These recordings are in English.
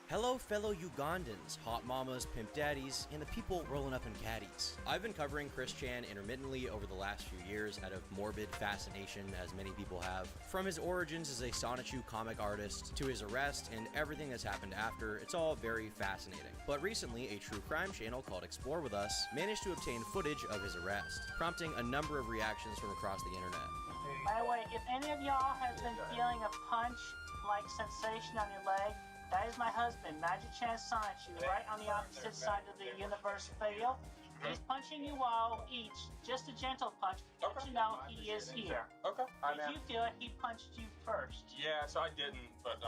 Hello fellow Ugandans, hot mamas, pimp daddies, and the people rolling up in caddies. I've been covering Chris Chan intermittently over the last few years out of morbid fascination, as many people have. From his origins as a Sonichu comic artist to his arrest and everything that's happened after, it's all very fascinating. But recently, a true crime channel called Explore With Us managed to obtain footage of his arrest, prompting a number of reactions from across the internet. By the way, if any of y'all has been feeling a punch-like sensation on your leg, that is my husband, Magic Chan Sonichu, right on the opposite side of the universe field. He's punching you all each, just a gentle punch, but you know he is here. Okay. Did you feel it? He punched you first. Yeah, so I didn't, but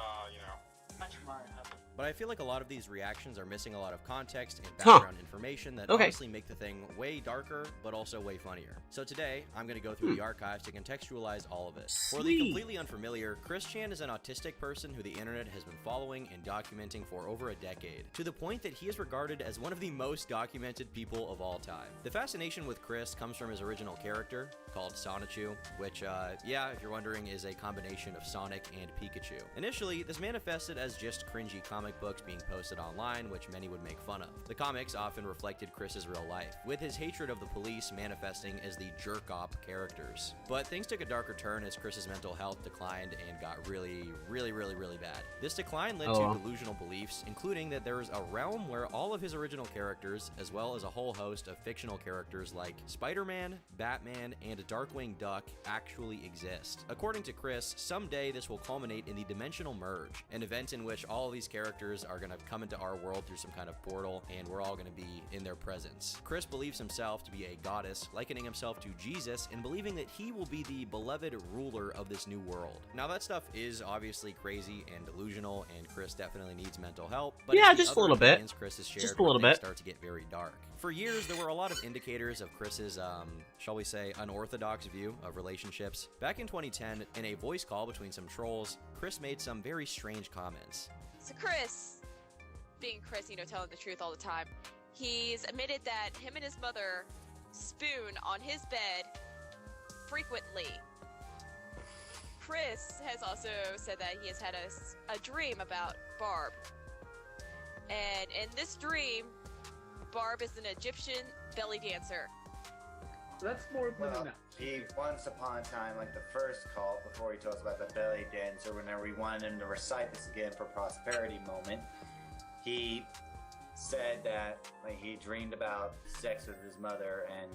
Much more husband. But I feel like a lot of these reactions are missing a lot of context and background information that honestly make the thing way darker, but also way funnier. So today, I'm going to go through the archives to contextualize all of it. For the completely unfamiliar, Chris Chan is an autistic person who the internet has been following and documenting for over a decade, to the point that he is regarded as one of the most documented people of all time. The fascination with Chris comes from his original character, called Sonichu, which, yeah, if you're wondering, is a combination of Sonic and Pikachu. Initially, this manifested as just cringy comic books being posted online, which many would make fun of. The comics often reflected Chris's real life, with his hatred of the police manifesting as the jerk-op characters. But things took a darker turn as Chris's mental health declined and got really bad. This decline led to delusional beliefs, including that there is a realm where all of his original characters, as well as a whole host of fictional characters like Spider-Man, Batman, and Darkwing Duck, actually exist. According to Chris, someday this will culminate in the Dimensional Merge, an event in which all of these characters are going to come into our world through some kind of portal, and we're all going to be in their presence. Chris believes himself to be a goddess, likening himself to Jesus, and believing that he will be the beloved ruler of this new world. Now that stuff is obviously crazy and delusional, and Chris definitely needs mental help, but yeah, just a little bit. Chris has shared just a little bit. Start to get very dark. For years, there were a lot of indicators of Chris's, shall we say, unorthodox view of relationships. Back in 2010, in a voice call between some trolls, Chris made some very strange comments. So Chris, being Chris, telling the truth all the time, he's admitted that him and his mother spoon on his bed frequently. Chris has also said that he has had a dream about Barb. And in this dream, Barb is an Egyptian belly dancer. That's more than enough. He, once upon a time, like the first call, before he told us about the belly dancer, whenever we wanted him to recite this again for prosperity moment, he said that he dreamed about sex with his mother and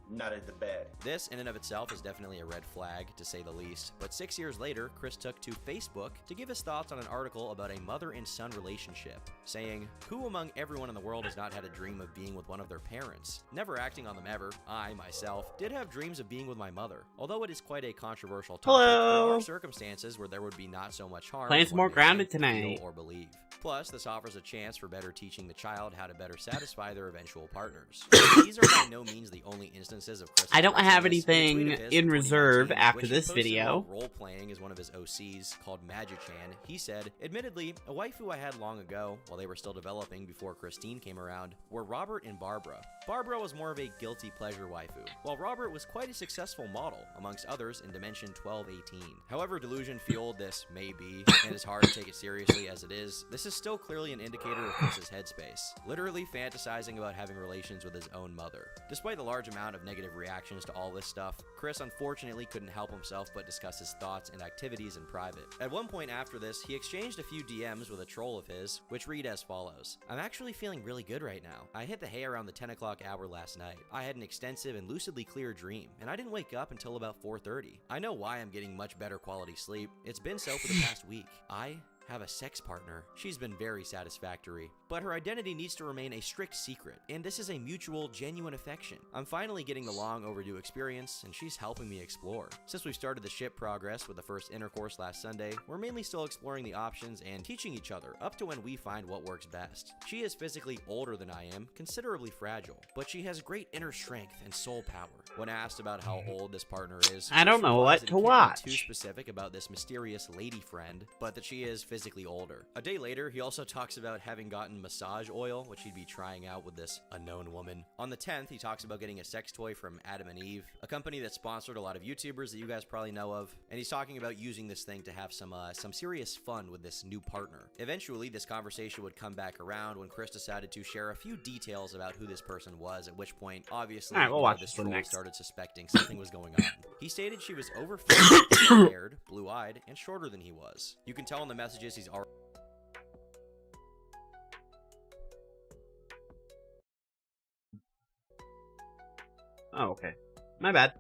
nutted the bed. This in and of itself is definitely a red flag, to say the least, but 6 years later, Chris took to Facebook to give his thoughts on an article about a mother and son relationship, saying, "Who among everyone in the world has not had a dream of being with one of their parents? Never acting on them ever, I, myself, did have dreams of being with my mother. Although it is quite a controversial topic, there are circumstances where there would be not so much harm Playing some more grounded tonight. or believe. Plus, this offers a chance for better teaching the child how to better satisfy their eventual partners." These are by no means the only instances of Chris. I don't have anything in reserve after this video. Role-playing is one of his OCs called Magic Chan. He said, "Admittedly, a waifu I had long ago, while they were still developing before Christine came around, were Robert and Barbara. Barbara was more of a guilty pleasure waifu, while Robert was quite a successful model, amongst others in Dimension 1218. However delusion-fueled this may be, and it's hard to take it seriously as it is, this is still clearly an indicator of Chris's headspace, literally fantasizing about having relations with his own mother." Despite the large amount of negative reactions to all this stuff, Chris unfortunately couldn't help himself but discuss his thoughts and activities in private. At one point after this, he exchanged a few DMs with a troll of his, which read as follows: "I'm actually feeling really good right now. I hit the hay around the 10 o'clock hour last night. I had an extensive and lucidly clear dream, and I didn't wake up until about 4:30. I know why I'm getting much better quality sleep. It's been so for the past week. I have a sex partner. She's been very satisfactory, but her identity needs to remain a strict secret, and this is a mutual, genuine affection. I'm finally getting the long overdue experience, and she's helping me explore. Since we've started the ship progress with the first intercourse last Sunday, we're mainly still exploring the options and teaching each other up to when we find what works best. She is physically older than I am, considerably fragile, but she has great inner strength and soul power." When asked about how old this partner is, I don't know what to watch. Too specific about this mysterious lady friend, but that she is physically older. A day later, he also talks about having gotten cotton massage oil, which he'd be trying out with this unknown woman. On the 10th, he talks about getting a sex toy from Adam and Eve, a company that sponsored a lot of YouTubers that you guys probably know of, and he's talking about using this thing to have some serious fun with this new partner. Eventually, this conversation would come back around when Chris decided to share a few details about who this person was, at which point, obviously, we'll watch this this one troll next. started suspecting something was going on. He stated she was over 50, haired, blue-eyed, and shorter than he was. You can tell in the messages he's already Oh, okay. My bad.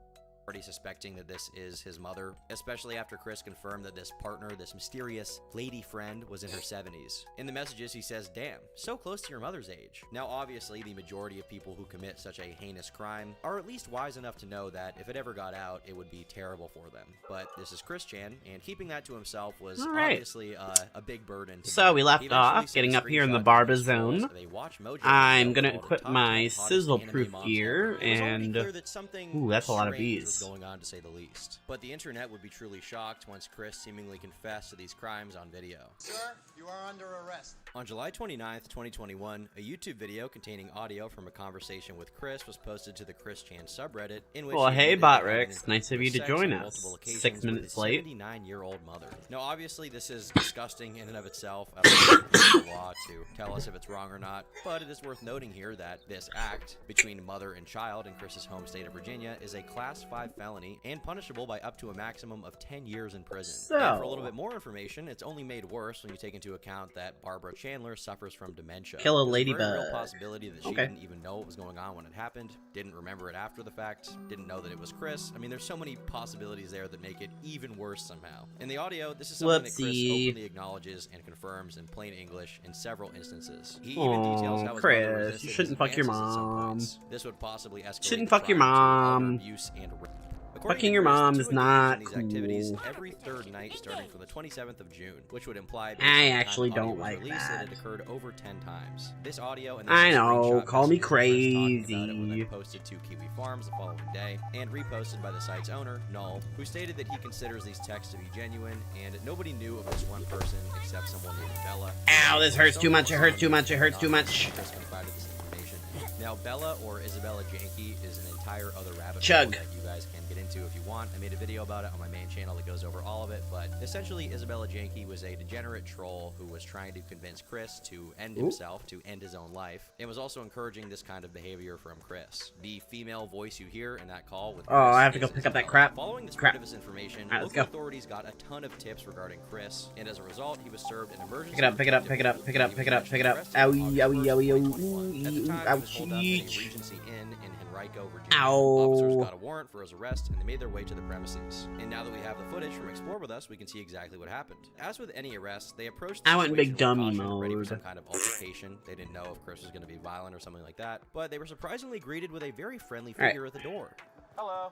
suspecting that this is his mother, especially after Chris confirmed that this partner, this mysterious lady friend, was in her 70s. In the messages, he says, "Damn, so close to your mother's age." Now, obviously, the majority of people who commit such a heinous crime are at least wise enough to know that if it ever got out, it would be terrible for them. But this is Chris Chan, and keeping that to himself was obviously a big burden to So we bear. left He eventually off, sent getting a up here in the screenshot Barba of his zone. of a Watch Mojo I'm video gonna called equip Top my 10 Hottest sizzle-proof Anime gear, Moms Ever. It was already and clear that something ooh, that's a lot of strange bees. was going on, to say the least. But the internet would be truly shocked once Chris seemingly confessed to these crimes on video. Sir, you are under arrest. On July 29th, 2021, a YouTube video containing audio from a conversation with Chris was posted to the Chris Chan subreddit, in which Well, he hey, admitted that Botrix, having nice of you to sex join on us. multiple occasions 6 with minutes his late. 79-year-old mother. Now, obviously, this is disgusting in and of itself. I don't know the law to tell us if it's wrong or not, but it is worth noting here that this act between mother and child in Chris's home state of Virginia is a Class 5 felony and punishable by up to a maximum of 10 years in prison. And for a little bit more information, it's only made worse when you take into account that Barbara Chandler suffers from dementia. Kill a There's ladybug. very real possibility that she Okay. didn't even know what was going on when it happened, didn't remember it after the fact, didn't know that it was Chris. I mean, there's so many possibilities there that make it even worse somehow. In the audio, this is something that Chris Whoopsie. openly acknowledges and confirms in plain English in several instances. He even details how his Chris, mother you resisted shouldn't his fuck your advances at some mom. points. This would possibly escalate Shouldn't the fuck your crime to elder mom. abuse and rape. According Fucking to your Chris, mom the is two engaged not in these activities cool. every third night starting from the 27th of June, which would imply based I on the time actually audio don't was like released, that. it occurred over 10 times. This audio and this I know, screenshot call me message of Chris talking about it crazy. were then posted to Kiwi Farms the following day and reposted by the site's owner, Null, who stated that he considers these texts to be genuine and nobody knew of this one person except someone named Bella. Ow, this hurts too much, it hurts too much, it hurts too much. Chris confided this information. Now, Bella or Isabella Janke is an entire other rabbit Chug. hole that you guys can get into if you want. I made a video about it on my main channel that goes over all of it, but essentially Isabella Janke was a degenerate troll who was trying to convince Chris to end himself, to end his own life, and was also encouraging this kind of behavior from Chris. The female voice you hear in that call with Chris I have to go is pick up that Isabella. crap. Following this Crap. bit of this information, Alright, let's local go. authorities got a ton of tips regarding Chris, and as a result, he was served an emergency Pick it up, pick it up, pick it up, pick it up, pick it up, pick it up. Owie, owie, owie, owie, At the time, he was holed up in a ouchie. Regency Inn in Henrico, Virginia. Ow. Officers got a warrant for his arrest, and they made their way to the premises. And now that we have the footage from Explore With Us, we can see exactly what happened. As with any arrest, they approached the I went situation big dummy with caution, ready for mode. some kind of altercation. They didn't know if Chris was going to be violent or something like that, but they were surprisingly greeted with a very friendly Alright. figure at the door. Hello.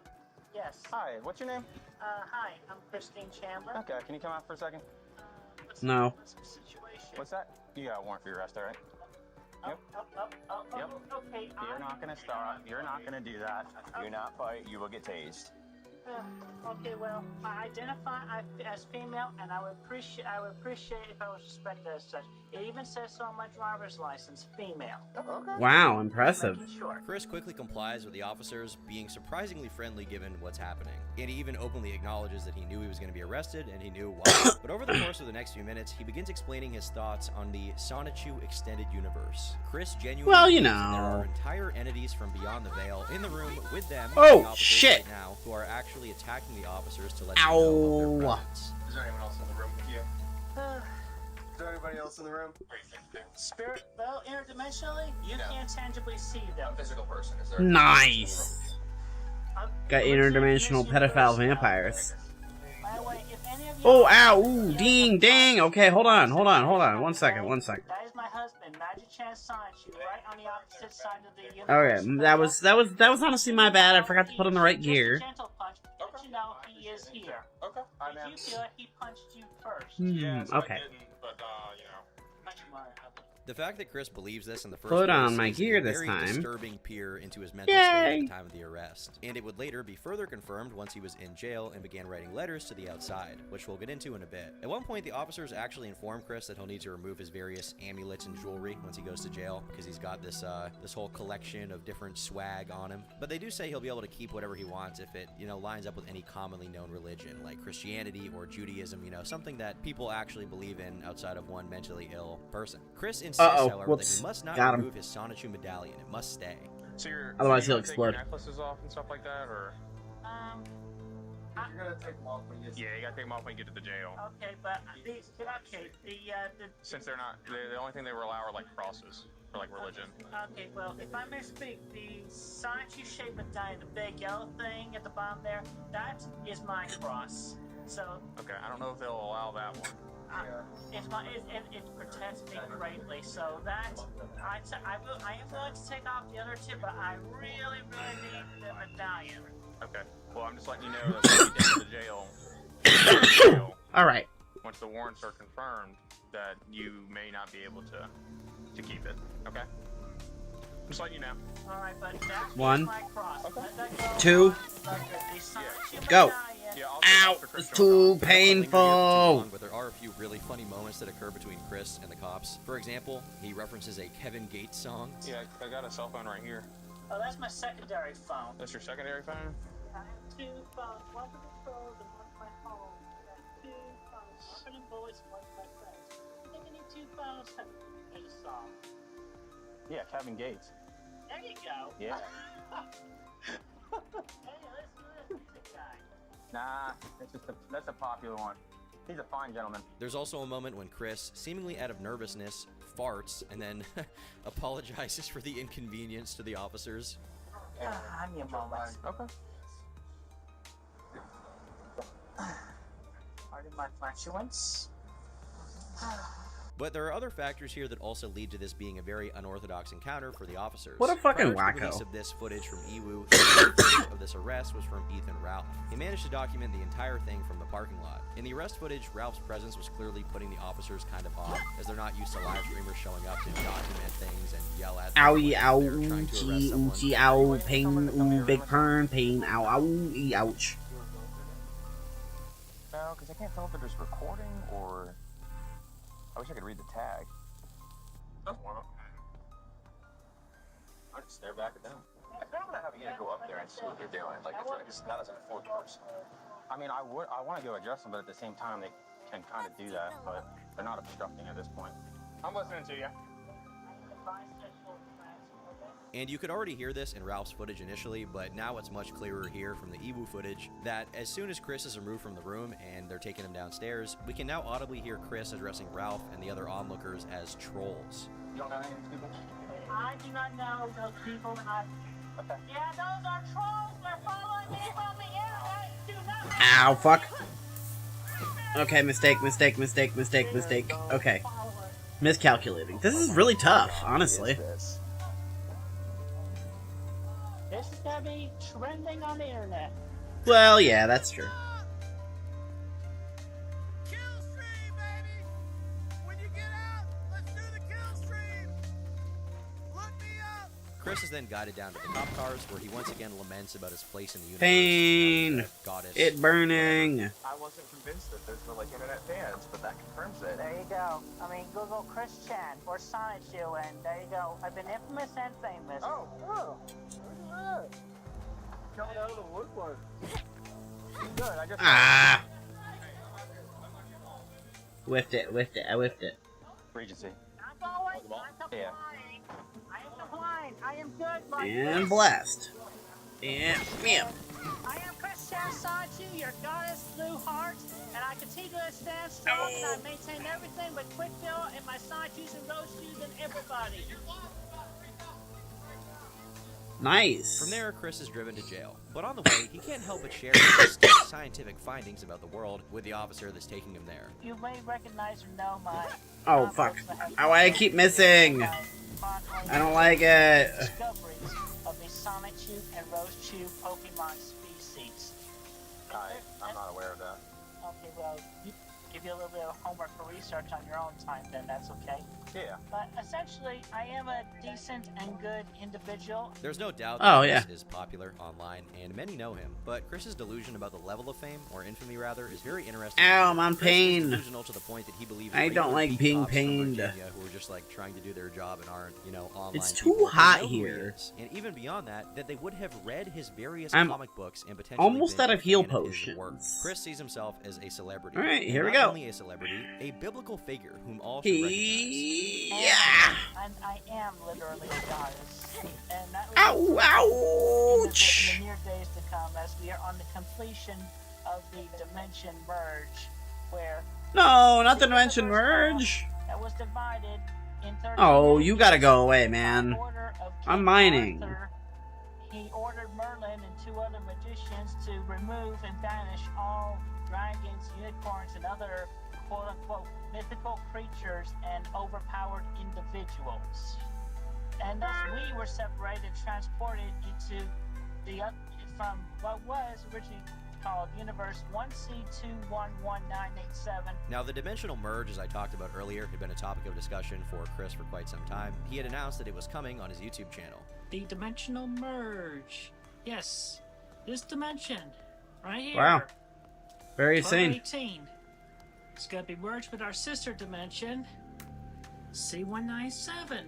Yes. Hi, what's your name? Hi, I'm Christine Chandler. Okay, can you come out for a second? No. What's the situation? What's that? You got a warrant for your arrest, alright? Yep. Yep. Okay. You're not gonna start. You're not gonna do that. Do not fight. You will get tased. Okay, well, I identify as female, and I would appreciate if I was respected as such. It even says so on my driver's license, female. Okay. Wow, impressive. Making sure. Chris quickly complies with the officers, being surprisingly friendly given what's happening. And he even openly acknowledges that he knew he was going to be arrested, and he knew why. But over the course of the next few minutes, he begins explaining his thoughts on the Sonichu Extended Universe. Chris genuinely Well, you believes that there know. are entire entities from beyond the veil in the room with them, Oh, the officers shit. right now, who are actually attacking the officers to let them know of their Ow. presence. Is there anyone else in the room with you? Is there anybody else in the room? Spirit, well, interdimensionally, you No. can't tangibly see I'm them. a physical person. Is there Nice. Got interdimensional pedophile vampires. By the way, if any of you Oh, ow, ooh, ding, dang. Okay, hold on. 1 second. That is my husband, Magic Chan Sonichu, right on the opposite side of the universe. Okay, that was honestly my bad. I forgot to put on the right gear. Just a gentle punch, but you know he is here. Okay. Hi, If ma'am. you feel it, he punched you first. Okay. I didn't, but, you know. Punch him on. The fact that Chris believes this in the first Put place on my is gear a this very time. disturbing peer into his mental Yay! state at the time of the arrest. And it would later be further confirmed once he was in jail and began writing letters to the outside, which we'll get into in a bit. At one point, the officers actually inform Chris that he'll need to remove his various amulets and jewelry once he goes to jail, because he's got this whole collection of different swag on him. But they do say he'll be able to keep whatever he wants if it, lines up with any commonly known religion, like Christianity or Judaism, something that people actually believe in outside of one mentally ill person. Chris insists, however, that he must not remove his Sonichu medallion. It must stay. So otherwise he'll take explode. your necklaces off and stuff like that, or? You're gonna take them off when you get. Yeah, you gotta take them off when you get to the jail. Okay, but the Since they're not, the only thing they will allow are like crosses for like religion. Okay, well, if I may speak, the Sonichu shaped medallion, the big yellow thing at the bottom there, that is my cross. So. Okay, I don't know if they'll allow that one. It protects me greatly, so that I am willing to take off the other two, but I really need the medallion. Okay. Well, I'm just letting you know that when you get to the jail, All right. Once the warrants are confirmed, that you may not be able to keep it. Okay. Just letting you know. All right, but that's One, my cross. Okay. Two, go. Yeah, Ow! It's too painful. But there are a few really funny moments that occur between Chris and the cops. For example, he references a Kevin Gates song. Yeah, I got a cell phone right here. Oh, that's my secondary phone. That's your secondary phone? I have two phones, one for the stores and one for my home. I have two phones, one for the boys and one for my friends. I think I need two phones to make a song. Yeah, Kevin Gates. There you go. Yeah. Hey, listen to this guy. Nah, that's a popular one. He's a fine gentleman. There's also a moment when Chris, seemingly out of nervousness, farts and then apologizes for the inconvenience to the officers. I need a moment. Okay. Pardon my flatulence. But there are other factors here that also lead to this being a very unorthodox encounter for the officers. What a fucking Prior to the release wacko. of this footage from Iwu, the footage of this arrest was from Ethan Ralph. He managed to document the entire thing from the parking lot. In the arrest footage, Ralph's presence was clearly putting the officers kind of off, as they're not used to live streamers showing up to document things and yell at them. Owie, like they're trying to arrest someone. ouchie, ow, pain, big pern, pain, ow, ow, ouch. No, because I can't tell if they're just recording or... I wish I could read the tag. That's one. I just stare back at them. I'm gonna have you go up there and see what they're doing. Like, it's not as enforced person. I mean, I want to go address them, but at the same time, they can kind of do that, but they're not obstructing at this point. I'm listening to you. And you could already hear this in Ralph's footage initially, but now it's much clearer here from the Iwu footage that as soon as Chris is removed from the room and they're taking him downstairs, we can now audibly hear Chris addressing Ralph and the other onlookers as trolls. You don't know any of these people? I do not know those people, and yeah, those are trolls. They're following me from the internet. Do not. Ow, fuck. Okay, mistake. Okay. Miscalculating. This is really tough, honestly. This is gonna be trending on the internet. Well, yeah, that's true. Chris is then guided down to the cop cars, where he once again laments about his place in the universe. Pain. Goddess. It burning. I wasn't convinced that there's no, like, internet fans, but that confirms it. There you go. I mean, Google Chris Chan or Sonichu, and there you go. I've been infamous and famous. Oh, look at that. Coming out of the woodwork. Good, I just... Ah. Whiffed it. I whiffed it. Regency. I'm going. I'm complying. I am complying. I am good, my And friend. blast. And bam. I am Chris Chan Sonichu, your goddess blue heart, and I continue to stand strong and I maintain everything with quick fill and my Sonichus and rose shoes and everybody. Nice. From there, Chris is driven to jail. But on the way, he can't help but share his scientific findings about the world with the officer that's taking him there. You may recognize or know my... Oh, fuck. Oh, I keep missing. I don't like it. Discoveries of the Sonichu and Rose-Chew Pokemon species. I'm not aware of that. Okay, well, give you a little bit of homework for research on your own time, then that's okay. Yeah. But essentially, I am a decent and good individual. There's no doubt Oh, that yeah. Chris is popular online, and many know him. But Chris's delusion about the level of fame, or infamy rather, is very interesting. Ow, I'm Chris is pained. delusional to the point that he believes I don't regular like beat being cops from pained. Virginia who are just like trying to do their job and aren't, you know, online. It's too people, hot know who he here. is. And even beyond that they would have read his various I'm comic books and potentially almost been out of a heal fan of his work. potions. Chris sees himself as a celebrity. All right, and here we not go. only a celebrity, a biblical figure whom all should recognize. Yeah. And I am literally a goddess. And that Ow, in ouch. the near days to come, as we are on the completion of the dimension merge, where No, not the dimension merge. that was divided in 13 Oh, you gotta go by away, man. order of I'm King mining. Arthur. He ordered Merlin and 2 other magicians to remove and banish all dragons, unicorns, and other quote-unquote mythical creatures and overpowered individuals. And thus we were separated, transported into from what was originally called Universe 1C211987. Now, the dimensional merge, as I talked about earlier, had been a topic of discussion for Chris for quite some time. He had announced that it was coming on his YouTube channel. The dimensional merge. Yes, this dimension right here. Wow. Very insane. 1218. It's going to be merged with our sister dimension, C197,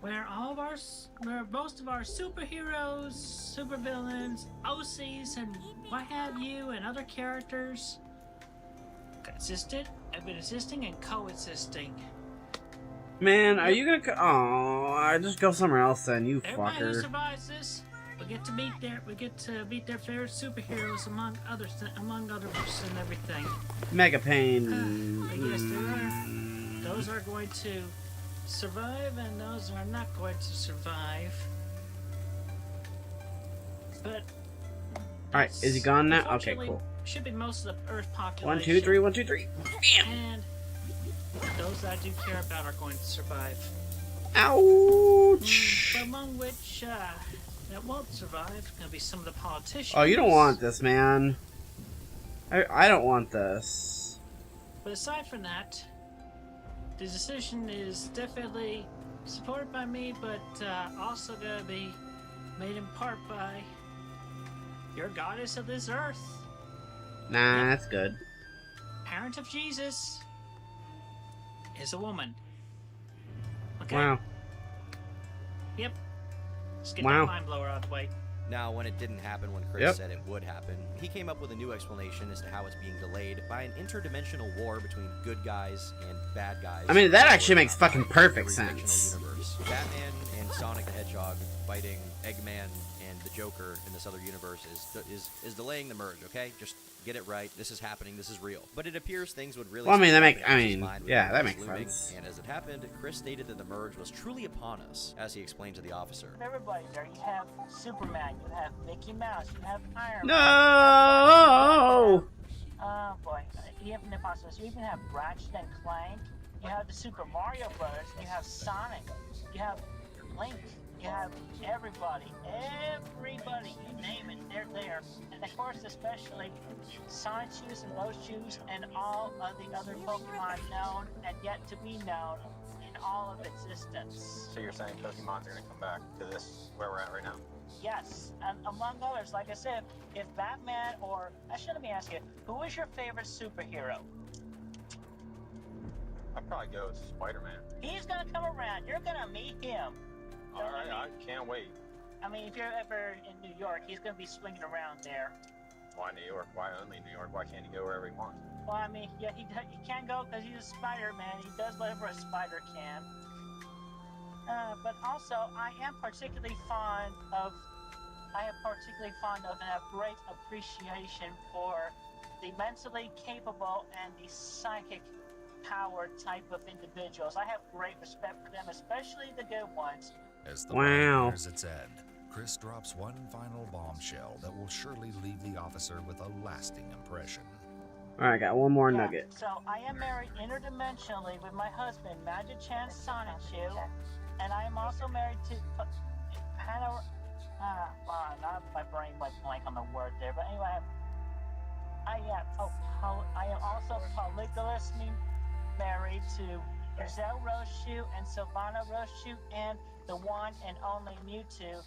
where most of our superheroes, supervillains, OCs, and what have you, and other characters have been existing and coexisting. Man, are you gonna? Oh, I just go somewhere else then. You Everybody who fucker. survives this, we get to meet their favorite superheroes among others and everything. Mega pain. But yes, those are going to survive, and those are not going to survive. But All right, is he gone now? Okay, unfortunately, cool. Should be most of the Earth population. 1, 2, 3. 1, 2, 3. Bam. And those that I do care about are going to survive. Ouch. Among which that won't survive is going to be some of the politicians. Oh, you don't want this, man. I don't want this. But aside from that, the decision is definitely supported by me, but also going to be made in part by your goddess of this earth, Nah, that's good. parent of Jesus, is a woman. Okay? Wow. Yep. Let's get Wow. that mind blower out of the way. Now, when it didn't happen when Chris Yep. said it would happen, he came up with a new explanation as to how it's being delayed by an interdimensional war between good guys and bad guys. I mean, that actually Or makes fucking every perfect fictional sense. Universe. Batman and Sonic the Hedgehog fighting Eggman and the Joker in this other universe is delaying the merge. Okay, just get it right. This is happening. This is real. But it appears things would really. Well, I mean, speed that up make- in I Chris's mean, mind when yeah, the that merge was makes looming. sense. And as it happened, Chris stated that the merge was truly upon us, as he explained to the officer. Everybody there. You have Superman, you have Mickey Mouse, you have Iron Man. No. Oh boy. You have Impossible. You even have Ratchet and Clank. You have the Super Mario Brothers. You have Sonic. You have Link. You have everybody. Everybody. You name it. They're there. And of course, especially Sonic and those shoes and all of the other Pokemon known and yet to be known in all of existence. So you're saying Pokemon's are gonna come back to this where we're at right now? Yes, and among others, like I said, if Batman or actually, let me ask you, who is your favorite superhero? I'd probably go with Spider-Man. He's gonna come around. You're gonna meet him. All right, I can't wait. I mean, if you're ever in New York, he's gonna be swinging around there. Why New York? Why only New York? Why can't he go wherever he wants? Well, I mean, yeah, he can't go because he's a Spider-Man. He does whatever a spider can. But also, I am particularly fond of and have great appreciation for the mentally capable and the psychic power type of individuals. I have great respect for them, especially the good ones. As the Wow. plan nears its end, Chris drops one final bombshell that will surely leave the officer with a lasting impression. All right, got one more Yeah, nugget. so I am married interdimensionally with my husband, Magic Chan Sonichu, and I am also married to now my brain went blank on the word there, but anyway, I am also polygamously married to Giselle Rochu and Silvana Rochu and the one and only Mewtwo,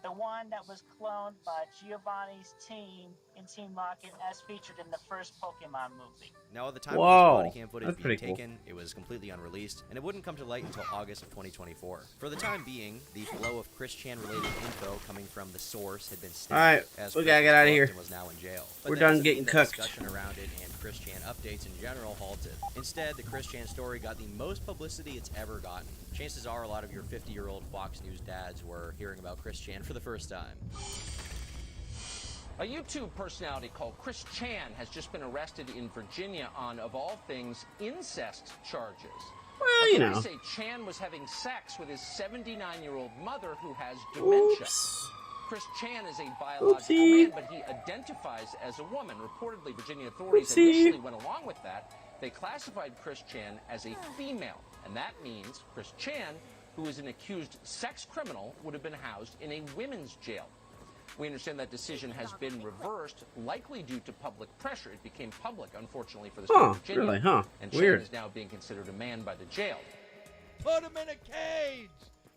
the one that was cloned by Giovanni's team in Team Rocket as featured in the first Pokemon movie. Now, at the time of this body cam footage being cool. taken, it was completely unreleased, and it wouldn't come to light until August of 2024. For the time being, the flow of Chris Chan-related info coming from the source had been steady. Alright, we gotta get out of here. Was now in jail. But We're that done doesn't getting mean that cooked. Discussion around it and Chris Chan updates in general halted. Instead, the Chris Chan story got the most publicity it's ever gotten. Chances are a lot of your 50-year-old Fox News dads were hearing about Chris Chan for the first time. A YouTube personality called Chris Chan has just been arrested in Virginia on, of all things, incest charges. Well, you know. Police say Chan was having sex with his 79-year-old mother who has dementia. Oops. Chris Chan is a biological man, but he identifies as a woman. Reportedly, Virginia authorities initially went along with that. They classified Chris Chan as a female, and that means Chris Chan, who is an accused sex criminal, would have been housed in a women's jail. We understand that decision has been reversed, likely due to public pressure. It became public, unfortunately, for the state of Virginia. Really, huh? And Weird. Chan is now being considered a man by the jail. Put him in a cage!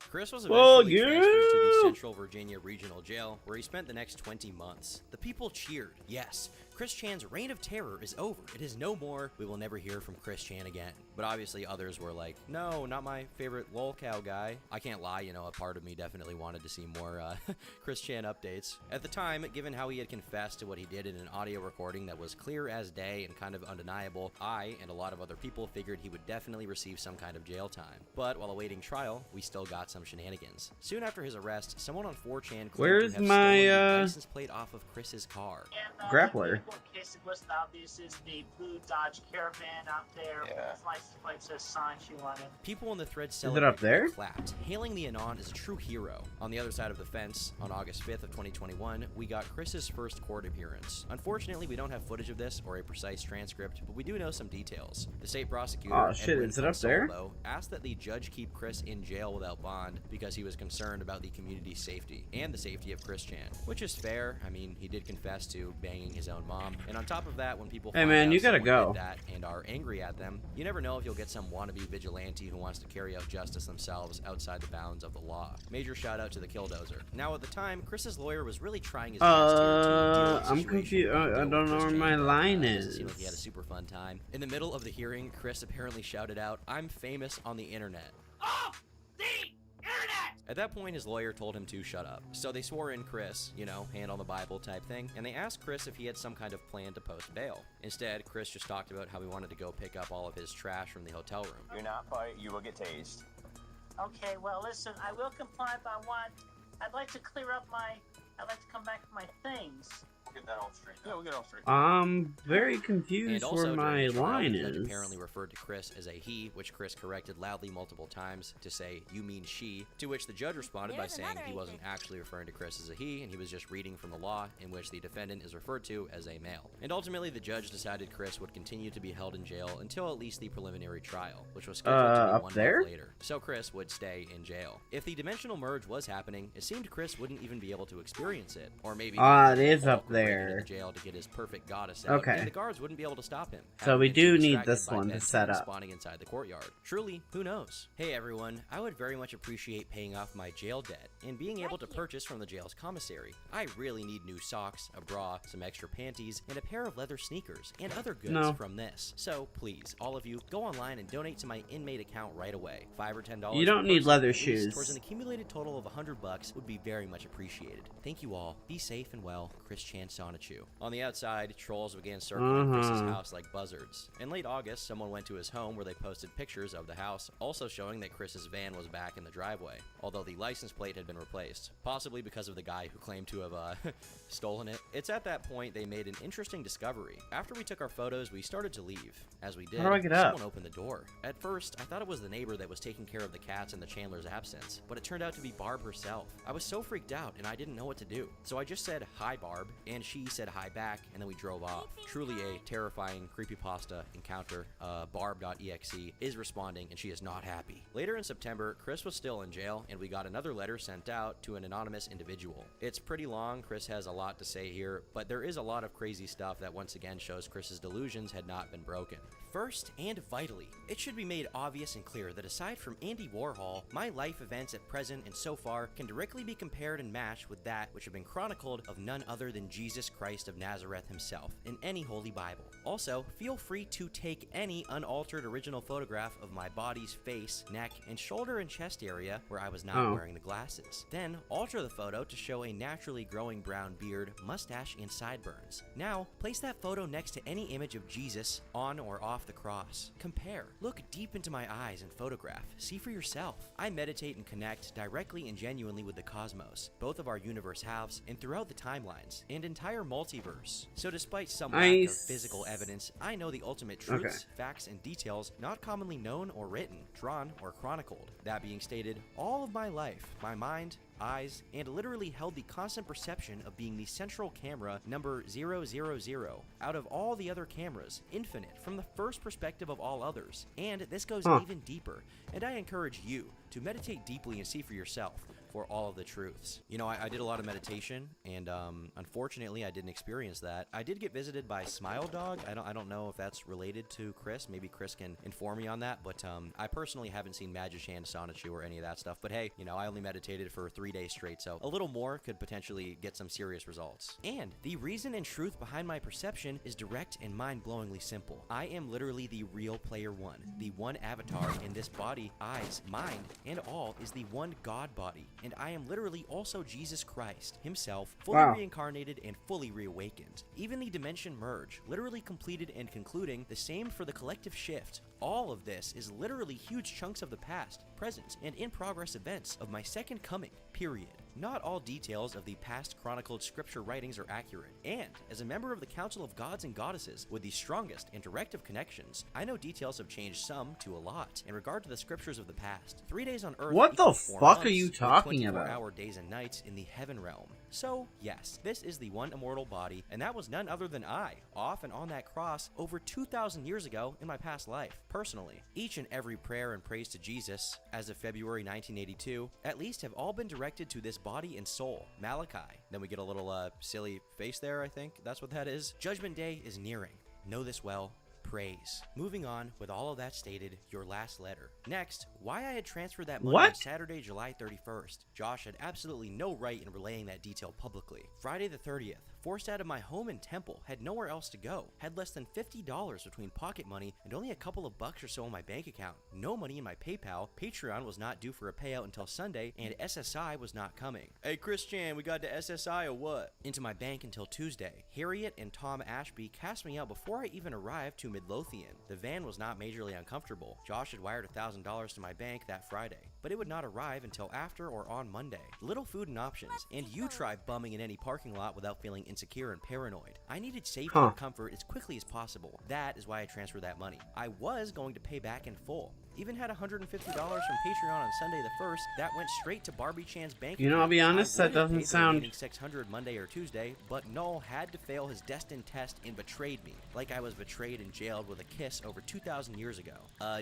Chris was eventually transferred to the yeah. Central Virginia Regional Jail, where he spent the next 20 months. The people cheered. Yes, Chris Chan's reign of terror is over. It is no more. We will never hear from Chris Chan again. But obviously others were like, no, not my favorite lol cow guy. I can't lie, you know, a part of me definitely wanted to see more Chris Chan updates. At the time, given how he had confessed to what he did in an audio recording that was clear as day and kind of undeniable, I and a lot of other people figured he would definitely receive some kind of jail time. But while awaiting trial, we still got some shenanigans. Soon after his arrest, someone on 4chan claimed Where's to have my, stolen the license plate off of Chris's car. Grappler. In case it wasn't obvious, is the blue Dodge Caravan out there. Yeah. With license plate says Sanchu on it. People in the thread it up there? clapped, hailing the Anon as a true hero. On the other side of the fence, on August 5th of 2021, we got Chris's first court appearance. Unfortunately, we don't have footage of this or a precise transcript, but we do know some details. The state prosecutor, Oh shit, Edwin is it up there? Consoldo, asked that the judge keep Chris in jail without bond because he was concerned about the community's safety and the safety of Chris Chan, which is fair. I mean, he did confess to banging his own mom, and on top of that, when people Hey find man, out you gotta someone go. did that and are angry at them, you never know if you'll get some wannabe vigilante who wants to carry out justice themselves outside the bounds of the law. Major shout out to the Killdozer. Now at the time, Chris's lawyer was really trying his best to deal with the I'm situation confused. and I deal don't with know Chris where Chan, my but, line it doesn't is. seem like he had a super fun time. In the middle of the hearing, Chris apparently shouted out, "I'm famous on the internet." At that point, his lawyer told him to shut up. So they swore in Chris, you know, hand on the Bible type thing, and they asked Chris if he had some kind of plan to post bail. Instead, Chris just talked about how he wanted to go pick up all of his trash from the hotel room. Do not fight, you will get tased. Okay, well, listen, I will comply by one. I'd like to clear up I'd like to come back with my things. We'll get that all straight. Yeah, we'll get it all straight. I'm very And confused also, where my during the trial, line the judge is. apparently referred to Chris as a he, which Chris corrected loudly multiple times to say, "You mean she," to which the judge responded by saying he wasn't actually referring to Chris as a he, and he was just reading from the law in which the defendant is referred to as a male. And ultimately, the judge decided Chris would continue to be held in jail until at least the preliminary trial, which was scheduled to be up 1 there? month later. So Chris would stay in jail. If the dimensional merge was happening, it seemed Chris wouldn't even be able to experience it, or maybe It is up Hulk would break into there. the jail to get his perfect goddess out, Okay. and the guards wouldn't be able to stop him. So we having been do too need distracted this by one to Ben set up. spawning inside the courtyard. Truly, who knows? Hey everyone, I would very much appreciate paying off my jail debt and being able to purchase from the jail's commissary. I really need new socks, a bra, some extra panties, and a pair of leather sneakers, and other goods from this. So please, all of you, go online and donate to my inmate account right away. $5 or $10. You don't per need person, leather at least, shoes. towards an accumulated total of $100 would be very much appreciated. Thank you all. Be safe and well. Chris Chan Sonichu. On the outside, trolls began circling Chris's house like buzzards. In late August, someone went to his home where they posted pictures of the house, also showing that Chris's van was back in the driveway, although the license plate had been replaced, possibly because of the guy who claimed to have stolen it. It's at that point they made an interesting discovery. After we took our photos, we started to leave. As we did, How do I get up? someone opened the door. At first, I thought it was the neighbor that was taking care of the cats in the Chandler's but it turned out to be Barb herself. I was so freaked out and I didn't know what to do. So I just said, "Hi Barb," and and she said hi back, and then we drove off. Truly a terrifying creepypasta encounter. Barb.exe is responding, and she is not happy. Later in September, Chris was still in jail, and we got another letter sent out to an anonymous individual. It's pretty long. Chris has a lot to say here, but there is a lot of crazy stuff that once again shows Chris's delusions had not been broken. First, and vitally, it should be made obvious and clear that aside from Andy Warhol, my life events at present and so far can directly be compared and matched with that which have been chronicled of none other than Jesus Christ of Nazareth himself in any Holy Bible. Also, feel free to take any unaltered original photograph of my body's face, neck, and shoulder and chest area where I was not wearing the glasses. Then, alter the photo to show a naturally growing brown beard, mustache, and sideburns. Now, place that photo next to any image of Jesus on or off the cross. Compare. Look deep into my eyes and photograph. See for yourself. I meditate and connect directly and genuinely with the cosmos, both of our universe halves, and throughout the timelines, and entire multiverse. So despite some lack of physical evidence, I know the ultimate truths, facts, and details not commonly known or written, drawn, or chronicled. That being stated, all of my life, my mind, eyes, and literally held the constant perception of being the central camera number 000 out of all the other cameras, infinite, from the first perspective of all others. And this goes even deeper, and I encourage you to meditate deeply and see for yourself for all of the truths. You know, I did a lot of meditation, and unfortunately I didn't experience that. I did get visited by Smile Dog. I don't know if that's related to Chris. Maybe Chris can inform me on that, but I personally haven't seen Magichan, Sonichu, or any of that stuff. But hey, you know, I only meditated for 3 days straight, so a little more could potentially get some serious results. And the reason and truth behind my perception is direct and mind-blowingly simple. I am literally the real Player One. The one avatar in this body, eyes, mind, and all is the one God body. And I am literally also Jesus Christ himself, fully reincarnated and fully reawakened. Even the dimension merge, literally completed and concluding, the same for the collective shift. All of this is literally huge chunks of the past, present, and in progress events of my second coming, period. Not all details of the past chronicled scripture writings are accurate, and as a member of the Council of Gods and Goddesses with the strongest and direct of connections, I know details have changed some to a lot in regard to the scriptures of the past. 3 days on Earth. What the fuck are you with talking about? 24-hour days and nights in the heaven realm. So, yes, this is the one immortal body, and that was none other than I, off and on that cross over 2,000 years ago in my past life, personally. Each and every prayer and praise to Jesus, as of February 1982, at least have all been directed to this body and soul, Malachi. Then we get a little silly face there, I think that's what that is. Judgment Day is nearing. Know this well. Praise. Moving on, with all of that stated, your last letter. Next, why I had transferred that money on Saturday, July 31st. Josh had absolutely no right in relaying that detail publicly. Friday the 30th, forced out of my home in Temple, had nowhere else to go, had less than $50 between pocket money and only a couple of bucks or so in my bank account, no money in my PayPal, Patreon was not due for a payout until Sunday, and SSI was not coming. Hey Chris Chan, we got to SSI or what? Into my bank until Tuesday. Harriet and Tom Ashby cast me out before I even arrived to Midlothian. The van was not majorly uncomfortable. Josh had wired $1,000 to my bank that Friday, but it would not arrive until after or on Monday. Little food and options, and you try bumming in any parking lot without feeling insecure and paranoid. I needed safety and comfort as quickly as possible. That is why I transferred that money. I was going to pay back in full. Even had $150 from Patreon on Sunday the 1st. That went straight to Barbie Chan's bank. You know, I'll be honest, that doesn't sound... $600 Monday or Tuesday, but Null had to fail his destined test and betrayed me, like I was betrayed and jailed with a kiss over 2,000 years ago.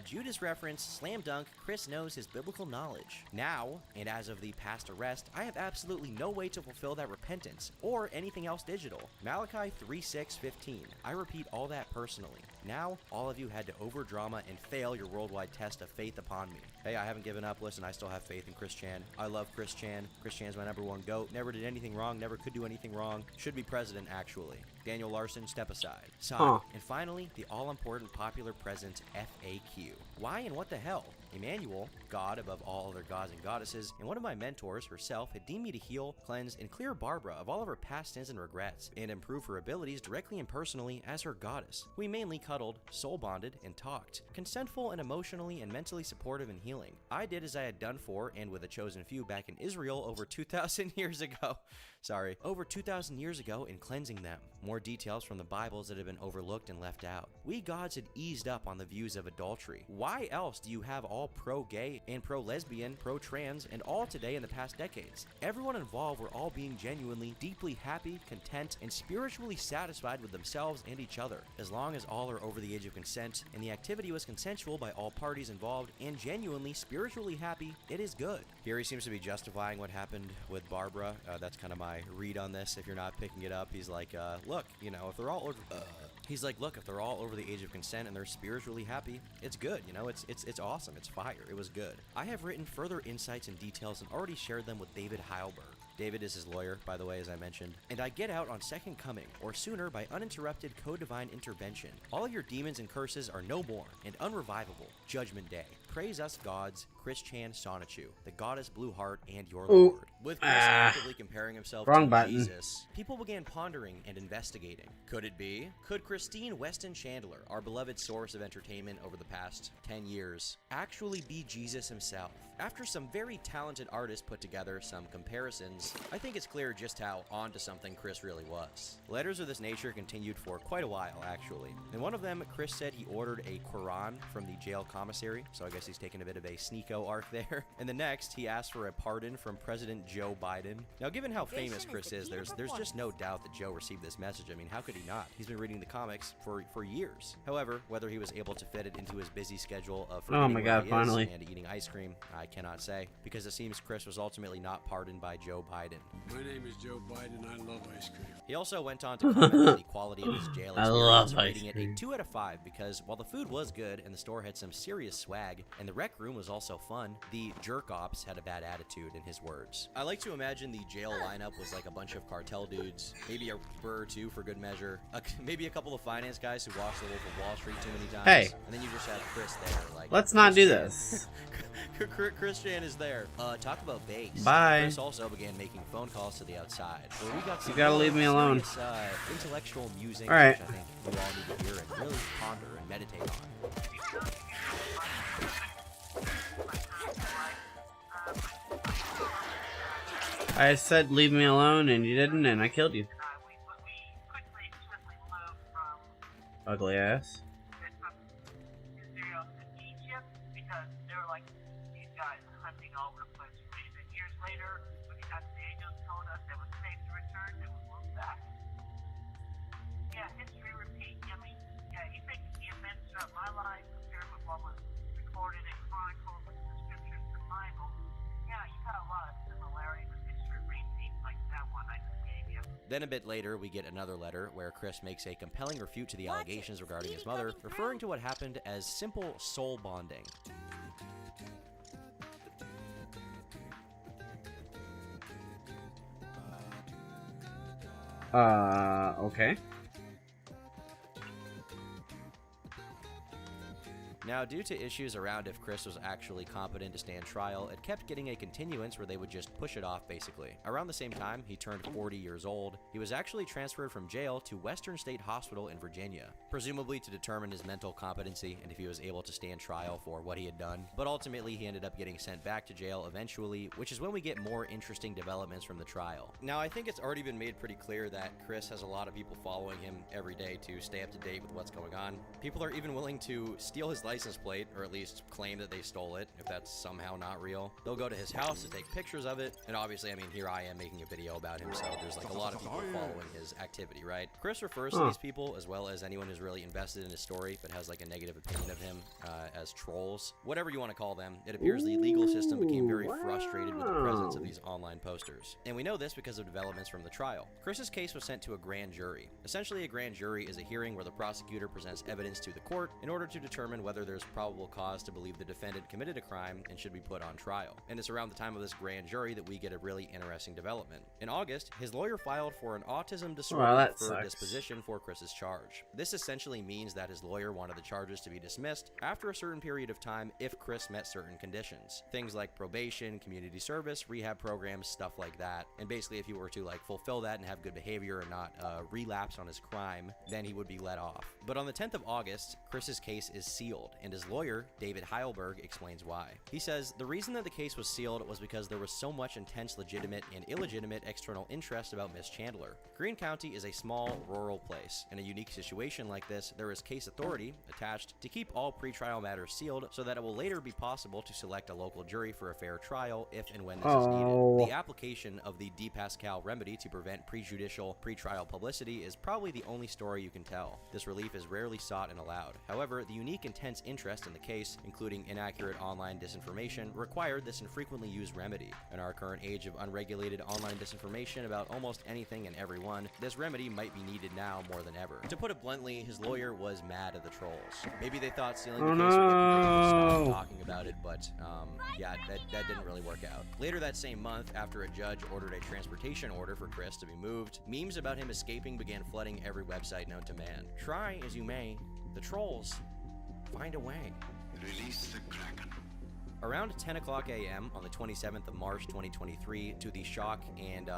Judas reference, slam dunk, Chris knows his biblical knowledge. Now, and as of the past arrest, I have absolutely no way to fulfill that repentance, or anything else digital. Malachi 3:6-15. I repeat all that personally. Now, all of you had to over-drama and fail your worldwide test of faith upon me. Hey, I haven't given up. Listen, I still have faith in Chris Chan. I love Chris Chan. Chris Chan's my #1 GOAT. Never did anything wrong. Never could do anything wrong. Should be president, actually. Daniel Larson, step aside. Son. And finally, the all-important popular present FAQ. Why and what the hell? Emmanuel, God above all other gods and goddesses, and one of my mentors, herself, had deemed me to heal, cleanse, and clear Barbara of all of her past sins and regrets, and improve her abilities directly and personally as her goddess. We mainly cuddled, soul-bonded, and talked. Consentful and emotionally and mentally supportive and healing. I did as I had done for, and with a chosen few back in Israel over 2,000 years ago. sorry, over 2,000 years ago and cleansing them. More details from the Bibles that have been overlooked and left out. We gods had eased up on the views of adultery. Why else do you have all pro-gay and pro-lesbian, pro-trans, and all today in the past decades? Everyone involved were all being genuinely, deeply happy, content, and spiritually satisfied with themselves and each other. As long as all are over the age of consent, and the activity was consensual by all parties involved, and genuinely, spiritually happy, it is good. Here he seems to be justifying what happened with Barbara. That's kind of my read on this. If you're not picking it up, he's like, look, you know, if they're all over, he's like, look, if they're all over the age of consent and they're spiritually happy, it's good. You know, it's awesome. It's fire. It was good. I have written further insights and details and already shared them with David Heilberg. David is his lawyer, by the way, as I mentioned. And I get out on second coming, or sooner by uninterrupted co-divine intervention. All of your demons and curses are no more, and unrevivable. Judgment Day. Praise us gods, Chris Chan Sonichu, the goddess Blue Heart, and your Lord. With Chris actively comparing himself to Jesus, people began pondering and investigating. Could it be? Could Christine Weston Chandler, our beloved source of entertainment over the past 10 years, actually be Jesus himself? After some very talented artists put together some comparisons, I think it's clear just how onto something Chris really was. Letters of this nature continued for quite a while, actually. In one of them, Chris said he ordered a Quran from the jail commissary, so I guess he's taking a bit of a sneako arc there. In the next, he asked for a pardon from President Joe Biden. Now, given how famous Chris is, there's just no doubt that Joe received this message. I mean, how could he not? He's been reading the comics for years. However, whether he was able to fit it into his busy schedule of oh my god, finally, and eating ice cream, I cannot say, because it seems Chris was ultimately not pardoned by Joe Biden. My name is Joe Biden. I love ice cream. He also went on to comment on the quality of his jail experience, rating it a 2 out of 5 because while the food was good and the store had some serious swag and the rec room was also fun, the jerk ops had a bad attitude, in his words. I like to imagine the jail lineup was like a bunch of cartel dudes, maybe a Burr or two for good measure, maybe a couple of finance guys who watched The Wolf of Wall Street too many times. Hey, and then you just have Chris there. Like, let's not do this. Chris Chan is there. Talk about base. Bye. Chris also began making phone calls to the outside, where we got some you gotta leave me alone. Serious, intellectual musings, all right, which I think we all need to hear and really ponder and meditate on. I said leave me alone and you didn't, and I killed you. Ugly ass. Then a bit later, we get another letter where Chris makes a compelling refute to the allegations regarding his mother, referring to what happened as simple soul bonding. Okay. Now, due to issues around if Chris was actually competent to stand trial, it kept getting a continuance where they would just push it off, basically. Around the same time, he turned 40 years old. He was actually transferred from jail to Western State Hospital in Virginia, presumably to determine his mental competency and if he was able to stand trial for what he had done. But ultimately, he ended up getting sent back to jail eventually, which is when we get more interesting developments from the trial. Now, I think it's already been made pretty clear that Chris has a lot of people following him every day to stay up to date with what's going on. People are even willing to steal his license plate, or at least claim that they stole it, if that's somehow not real. They'll go to his house to take pictures of it, and obviously, I mean, here I am making a video about him, so there's like a lot of people following his activity, right? Chris refers to these people, as well as anyone who's really invested in his story, but has like a negative opinion of him, as trolls. Whatever you want to call them, it appears the legal system became very frustrated with the presence of these online posters. And we know this because of developments from the trial. Chris's case was sent to a grand jury. Essentially, a grand jury is a hearing where the prosecutor presents evidence to the court in order to determine whether there's probable cause to believe the defendant committed a crime and should be put on trial. And it's around the time of this grand jury that we get a really interesting development. In August, his lawyer filed for an autism disorder for disposition for Chris's charge. This essentially means that his lawyer wanted the charges to be dismissed after a certain period of time if Chris met certain conditions. Things like probation, community service, rehab programs, stuff like that. And basically, if he were to like fulfill that and have good behavior and not relapse on his crime, then he would be let off. But on the 10th of August, Chris's case is sealed. sealed, and his lawyer, David Heilberg, explains why. He says, the reason that the case was sealed was because there was so much intense legitimate and illegitimate external interest about Miss Chandler. Greene County is a small, rural place. In a unique situation like this, there is case authority attached to keep all pretrial matters sealed so that it will later be possible to select a local jury for a fair trial if and when this is needed. The application of the de Pascal remedy to prevent prejudicial pretrial publicity is probably the only story you can tell. This relief is rarely sought and allowed. However, the unique intense interest in the case, including inaccurate online disinformation, required this infrequently used remedy. In our current age of unregulated online disinformation about almost anything and everyone, this remedy might be needed now more than ever. To put it bluntly, his lawyer was mad at the trolls. Maybe they thought sealing the case would get people to stop talking about it, but yeah, that didn't really work out. Later that same month, after a judge ordered a transportation order for Chris to be moved, memes about him escaping began flooding every website known to man. Try as you may, the trolls find a way. Release the Kraken. Around 10 o'clock a.m. on the 27th of March 2023, to the shock and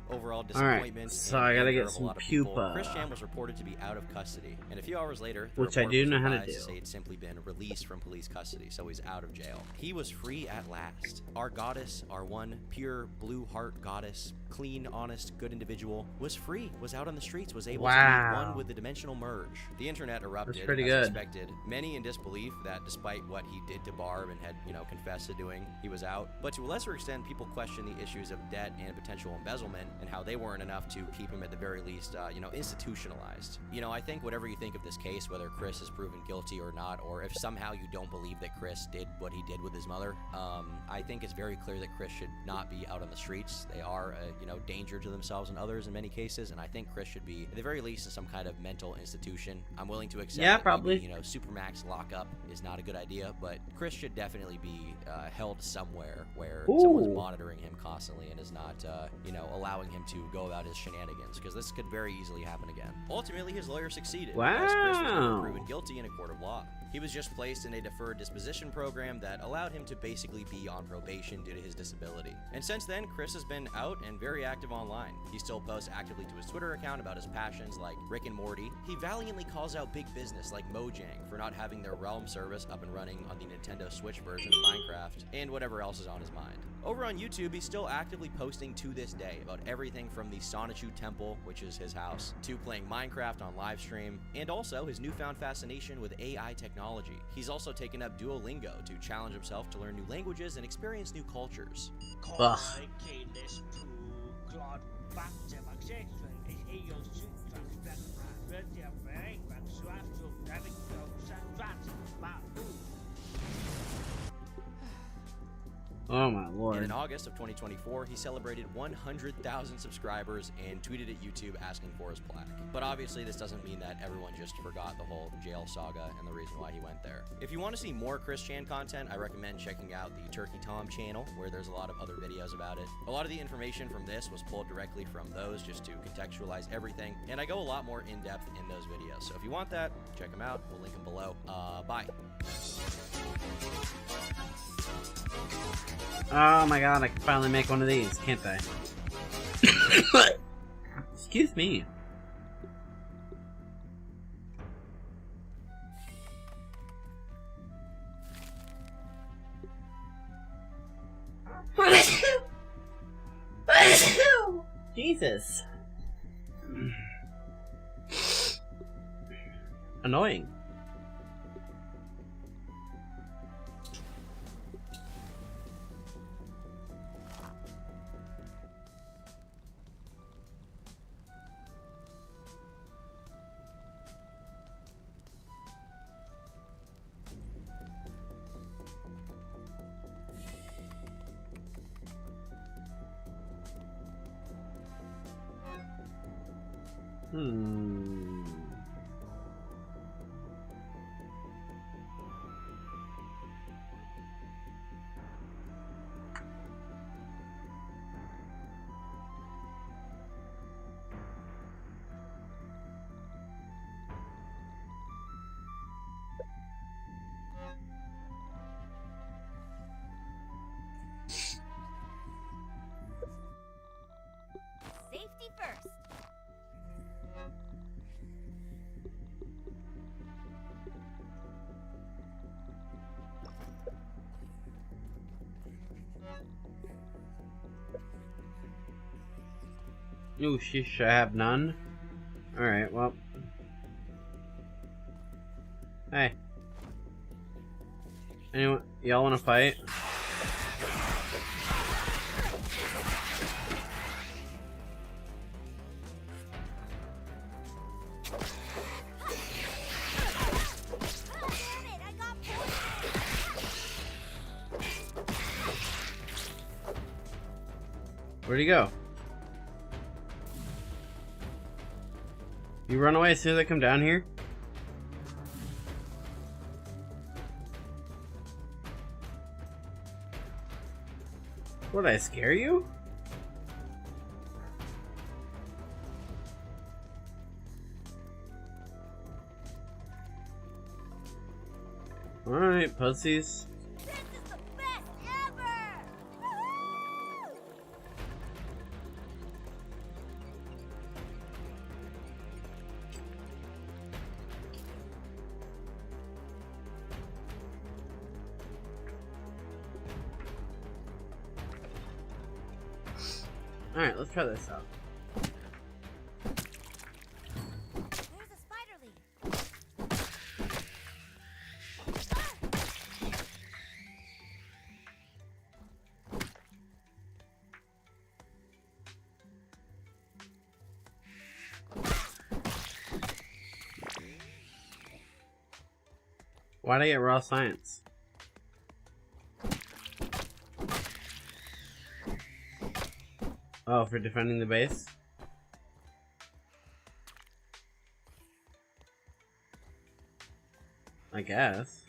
overall disappointment so I gotta get of a lot of pupa. people, Chris Chan was reported to be out of custody. And a few hours later, the which I report do was know how to revised do. say he'd simply been released from police custody, so he's out of jail. He was free at last. Our goddess, our one pure blue heart goddess, clean, honest, good individual, was free, was out on the streets, was able to be one with the dimensional merge. The internet erupted, That's pretty as good. expected. Many in disbelief that despite what he did to Barb and had, confessed to doing, he was out. But to a lesser extent, people question the issues of debt and potential embezzlement and how they weren't enough to keep him at the very least, institutionalized. I think whatever you think of this case, whether Chris is proven guilty or not, or if somehow you don't believe that Chris did what he did with his mother, I think it's very clear that Chris should not be out on the streets. They are, danger to themselves and others in many cases, and I think Chris should be, at the very least, in some kind of mental institution. I'm willing to accept that probably. Maybe, Supermax lockup is not a good idea, but Chris should definitely be held somewhere where someone's monitoring him constantly and is not, allowing him to go about his shenanigans, because this could very easily happen again. Ultimately, his lawyer succeeded. As Chris was never proven guilty in a court of law. He was just placed in a deferred disposition program that allowed him to basically be on probation due to his disability. And since then, Chris has been out and very active online. He still posts actively to his Twitter account about his passions like Rick and Morty. He valiantly calls out big business like Mojang for not having their Realm service up and running on the Nintendo Switch version of Minecraft, and whatever else is on his mind. Over on YouTube, he's still actively posting to this day about everything from the Sonichu Temple, which is his house, to playing Minecraft on livestream, and also his newfound fascination with AI technology. He's also taken up Duolingo to challenge himself to learn new languages and experience new cultures. Ugh. Oh my lord. And in August of 2024, he celebrated 100,000 subscribers and tweeted at YouTube asking for his plaque. But obviously this doesn't mean that everyone just forgot the whole jail saga and the reason why he went there. If you want to see more Chris Chan content, I recommend checking out the Turkey Tom channel, where there's a lot of other videos about it. A lot of the information from this was pulled directly from those just to contextualize everything, and I go a lot more in depth in those videos. So if you want that, check them out. We'll link them below. Bye. Oh my god, I can finally make one of these, can't I? Excuse me. Jesus. Annoying. Safety first. Ooh, she should have none. Alright, well. Hey. Anyone, y'all wanna fight? Where'd he go? You run away as soon as I come down here? What, did I scare you? Alright, pussies. Alright, let's try this out. There's a spider lead. Why'd I get raw science? Oh, for defending the base? I guess.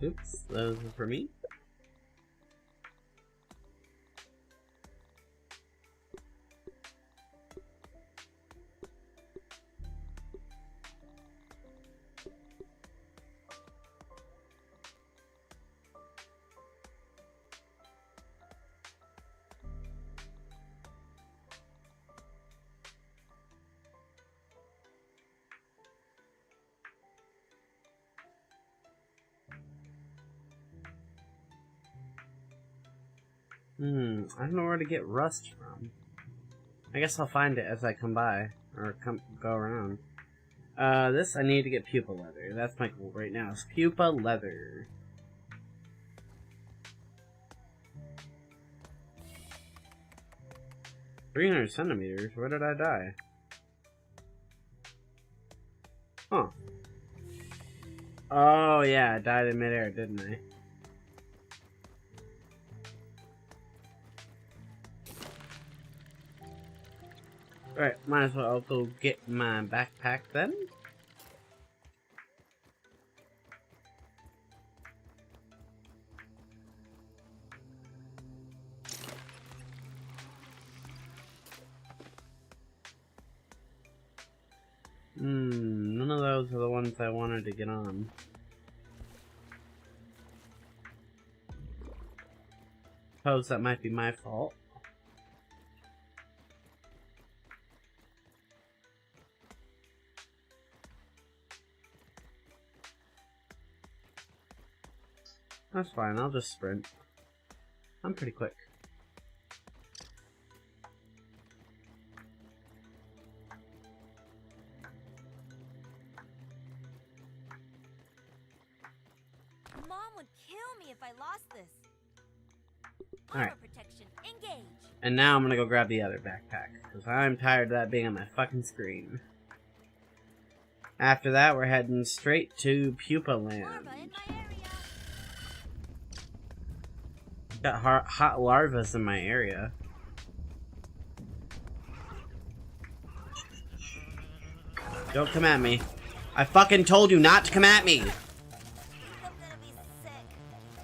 Oops, those are for me. I don't know where to get rust from. I guess I'll find it as I come by, or go around. This I need to get pupa leather. That's my goal right now, is pupa leather. $300 centimeters? Where did I die? Huh. Oh yeah, I died in midair, didn't I? Alright, might as well go get my backpack then. None of those are the ones I wanted to get on. Suppose that might be my fault. That's fine, I'll just sprint. I'm pretty quick. Mom would kill me if I lost this. Alright. Protection, engage. And now I'm gonna go grab the other backpack, because I'm tired of that being on my fucking screen. After that, we're heading straight to Pupa Land. Got hot larvas in my area. Don't come at me. I fucking told you not to come at me!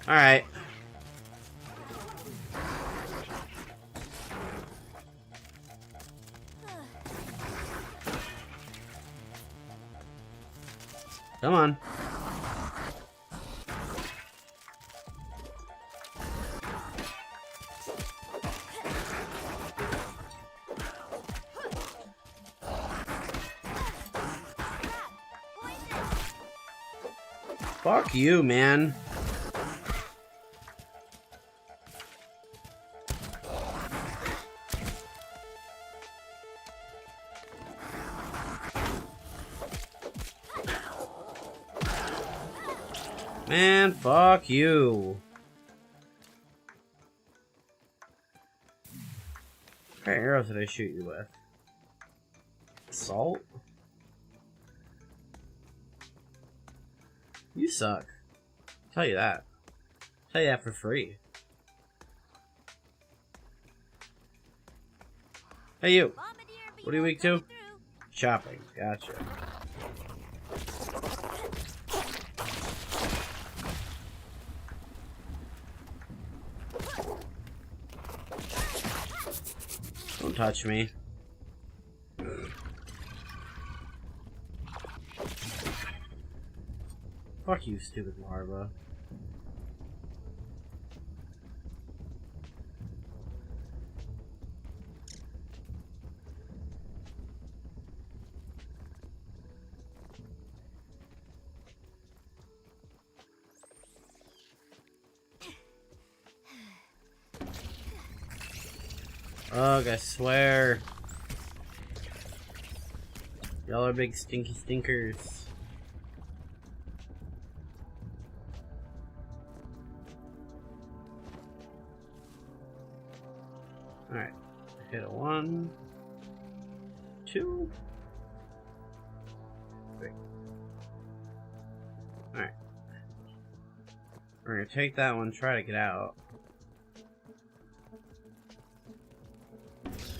Alright. Come on. Fuck you, man. Man, fuck you. What kind of arrows did I shoot you with? Salt? You suck. I'll tell you that. I'll tell you that for free. Hey you! What are you weak to? Shopping. Gotcha. Don't touch me. Fuck you, stupid larva. Ugh, I swear. Y'all are big stinky stinkers. Alright. Hit a 1, 2, 3. Alright. We're gonna take that one, try to get out.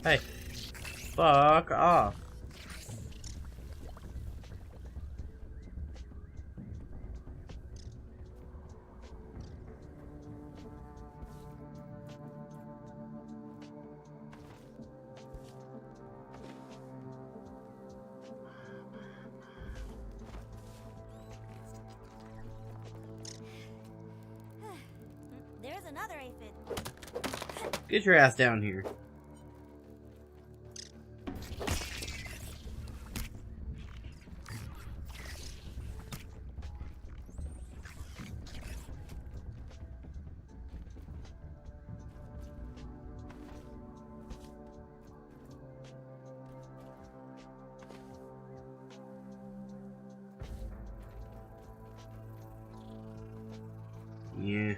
Hey, fuck off. There's another aphid. Get your ass down here. Yeah.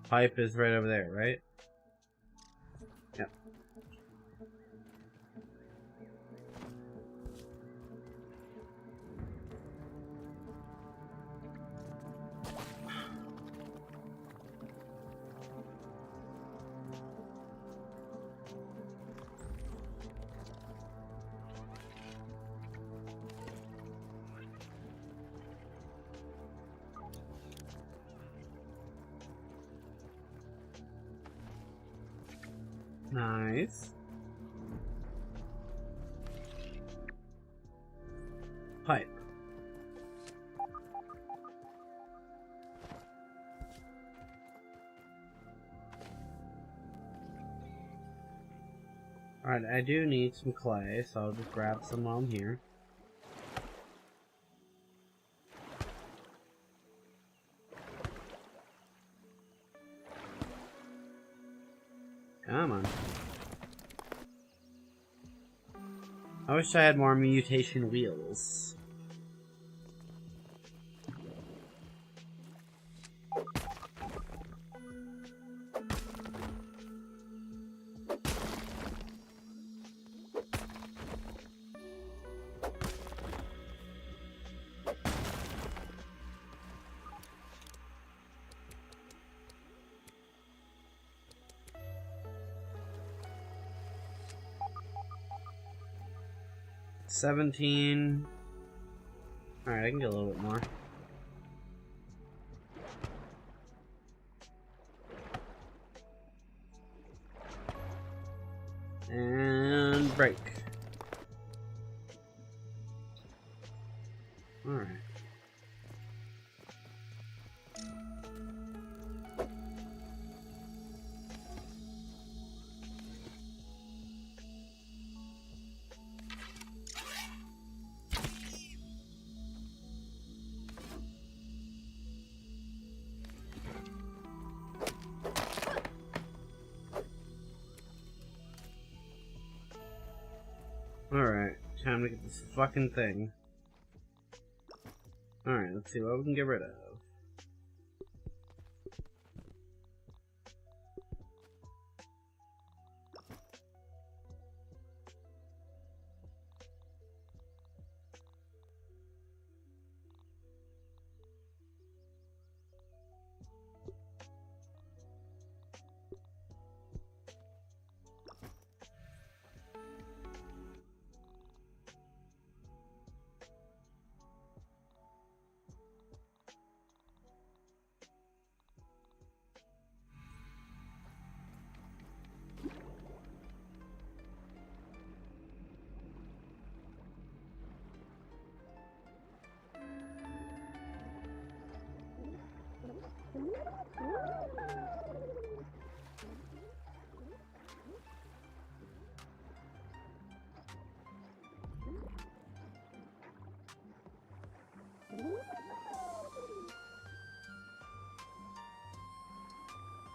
Pipe is right over there, right? Yep. Nice. Pipe. Alright, I do need some clay, so I'll just grab some while I'm here. Come on. I wish I had more mutation wheels. $17. Alright, I can get a little bit more. And break. Alright. Alright, time to get this fucking thing. Alright, let's see what we can get rid of.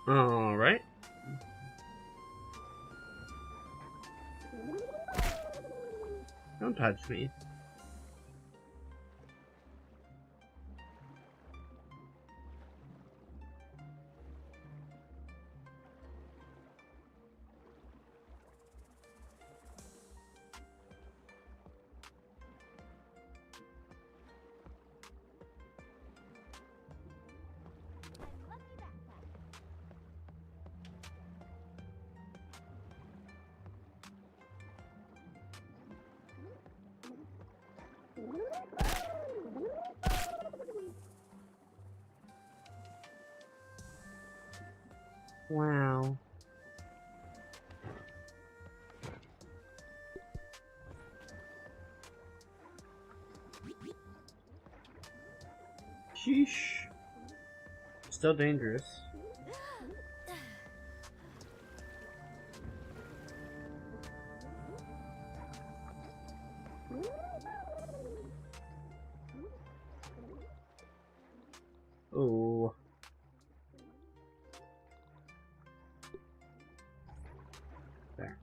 Alright. Don't touch me. Wow. Sheesh. Still dangerous. Oh. There.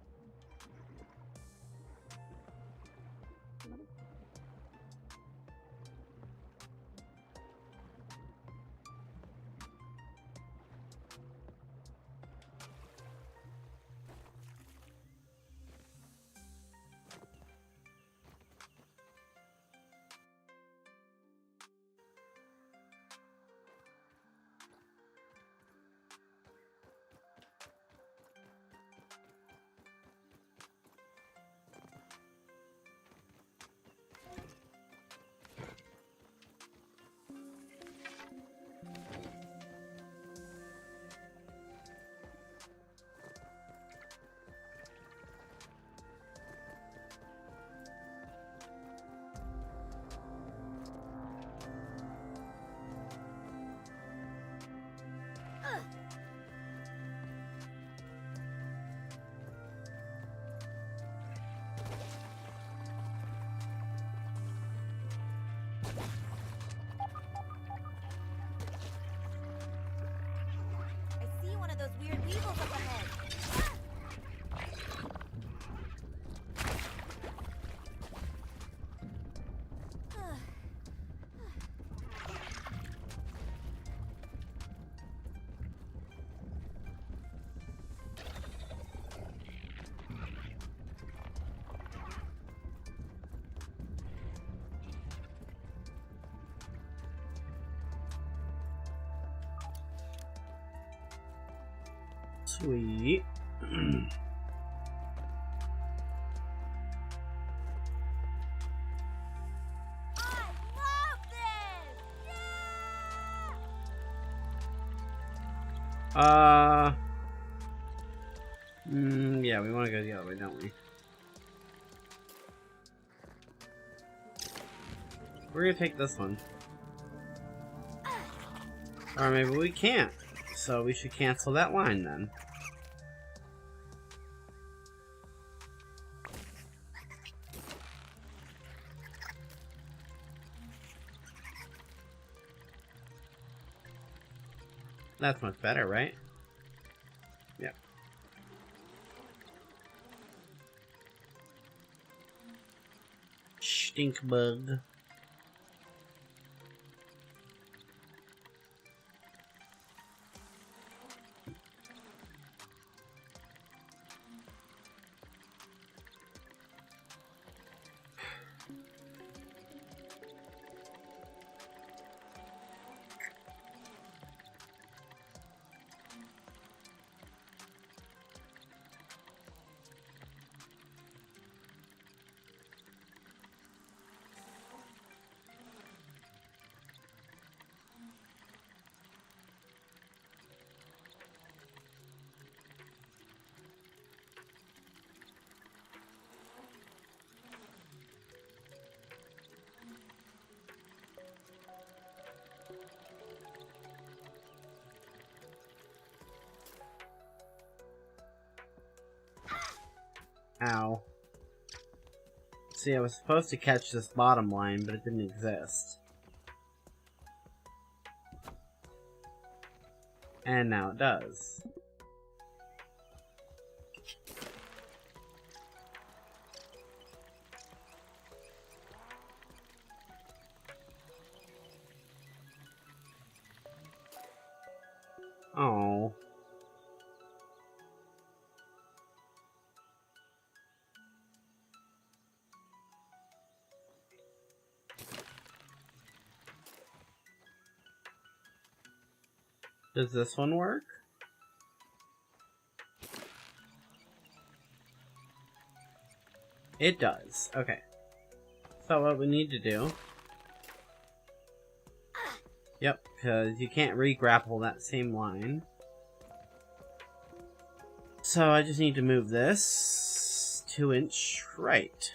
I see one of those weird weevils up ahead. Sweet. Yeah, we want to go the other way, don't we? We're gonna take this one. Or maybe we can't. So we should cancel that line then. That's much better, right? Yep. Stink bug. Ow. See, I was supposed to catch this bottom line, but it didn't exist. And now it does. Oh. Does this one work? It does. Okay. So what we need to do... Yep, because you can't re-grapple that same line. So I just need to move this 2-inch right.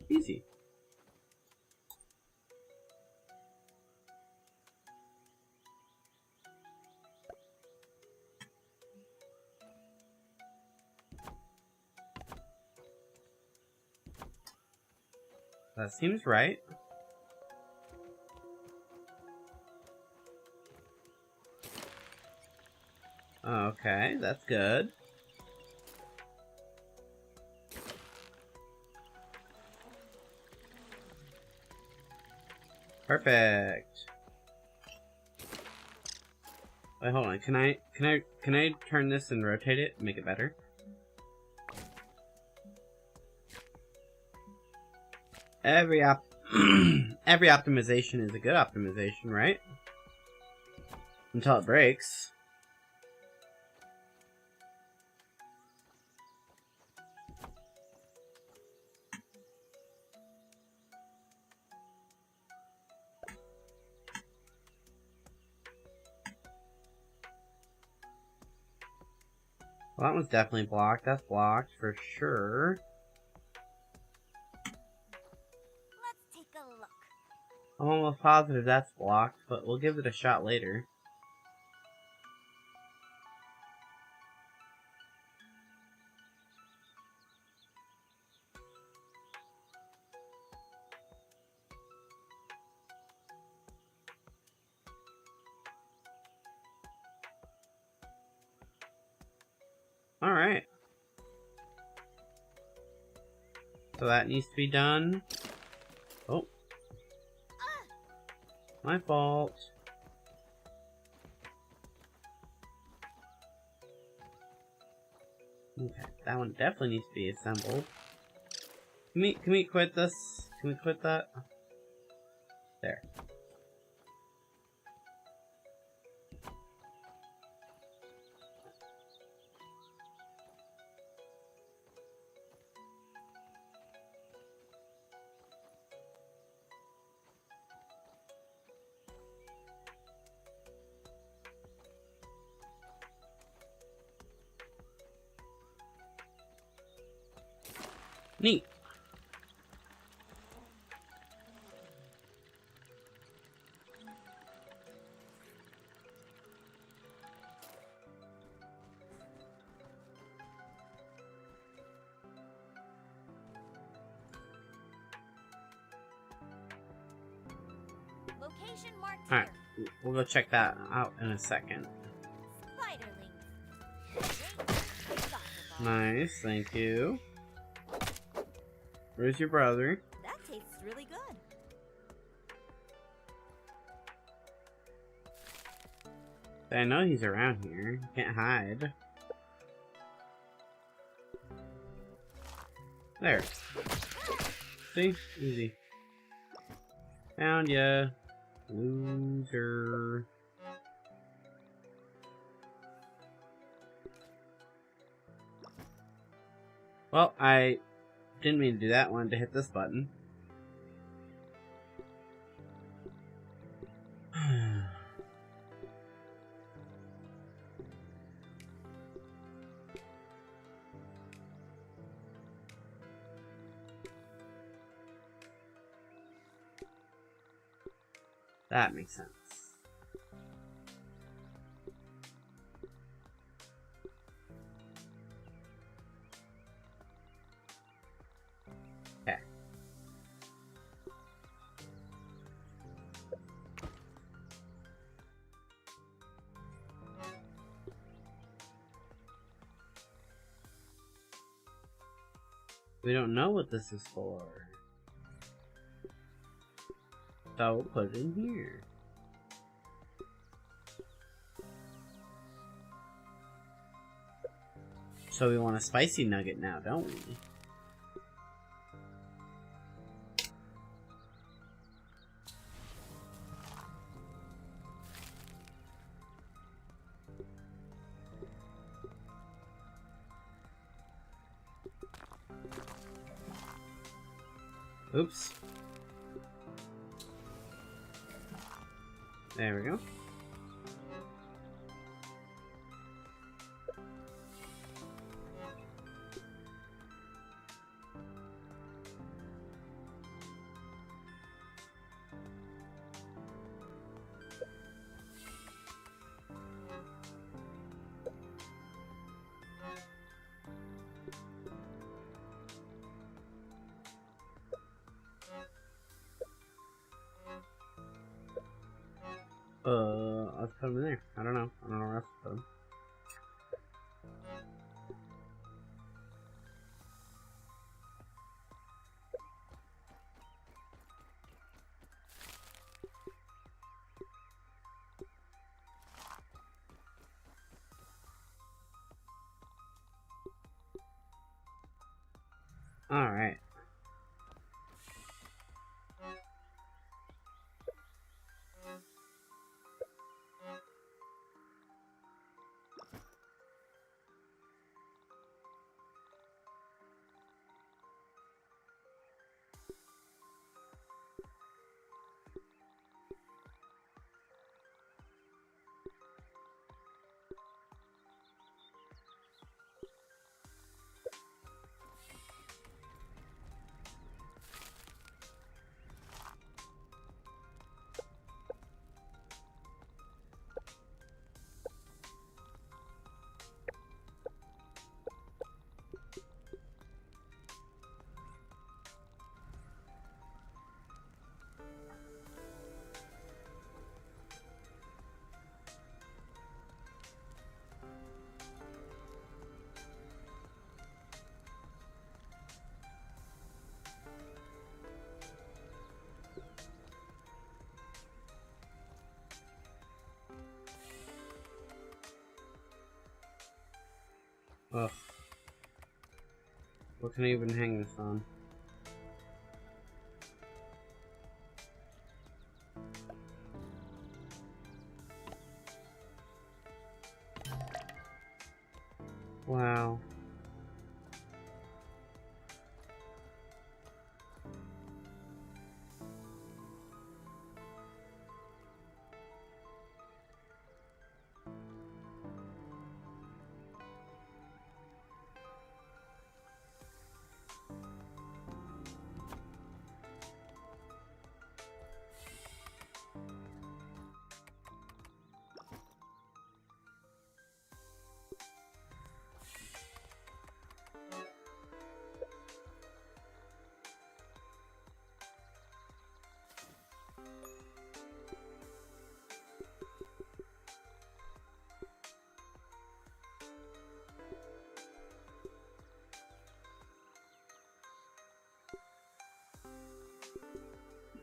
Easy. That seems right. Okay, that's good. Perfect. Wait, hold on. Can I turn this and rotate it and make it better? Every optimization is a good optimization, right? Until it breaks. Well, that one's definitely blocked. That's blocked for sure. Let's take a look. I'm almost positive that's blocked, but we'll give it a shot later. Alright. So that needs to be done. Oh. My fault. Okay, that one definitely needs to be assembled. Can we quit this? Can we quit that? There. Neat. Location marked Alright, here. we'll go check that out in a second. Spiderling. Nice, thank you. Where's your brother? That tastes really good. I know he's around here. Can't hide. There. See? Easy. Found ya. Loser. Well, I didn't mean to do that. Wanted to hit this button. That makes sense. Okay. We don't know what this is for. So we'll put it in here. So we want a spicy nugget now, don't we? Oops. There we go. Let's put them in there. I don't know where else to put them. Alright. Ugh. What can I even hang this on? Wow.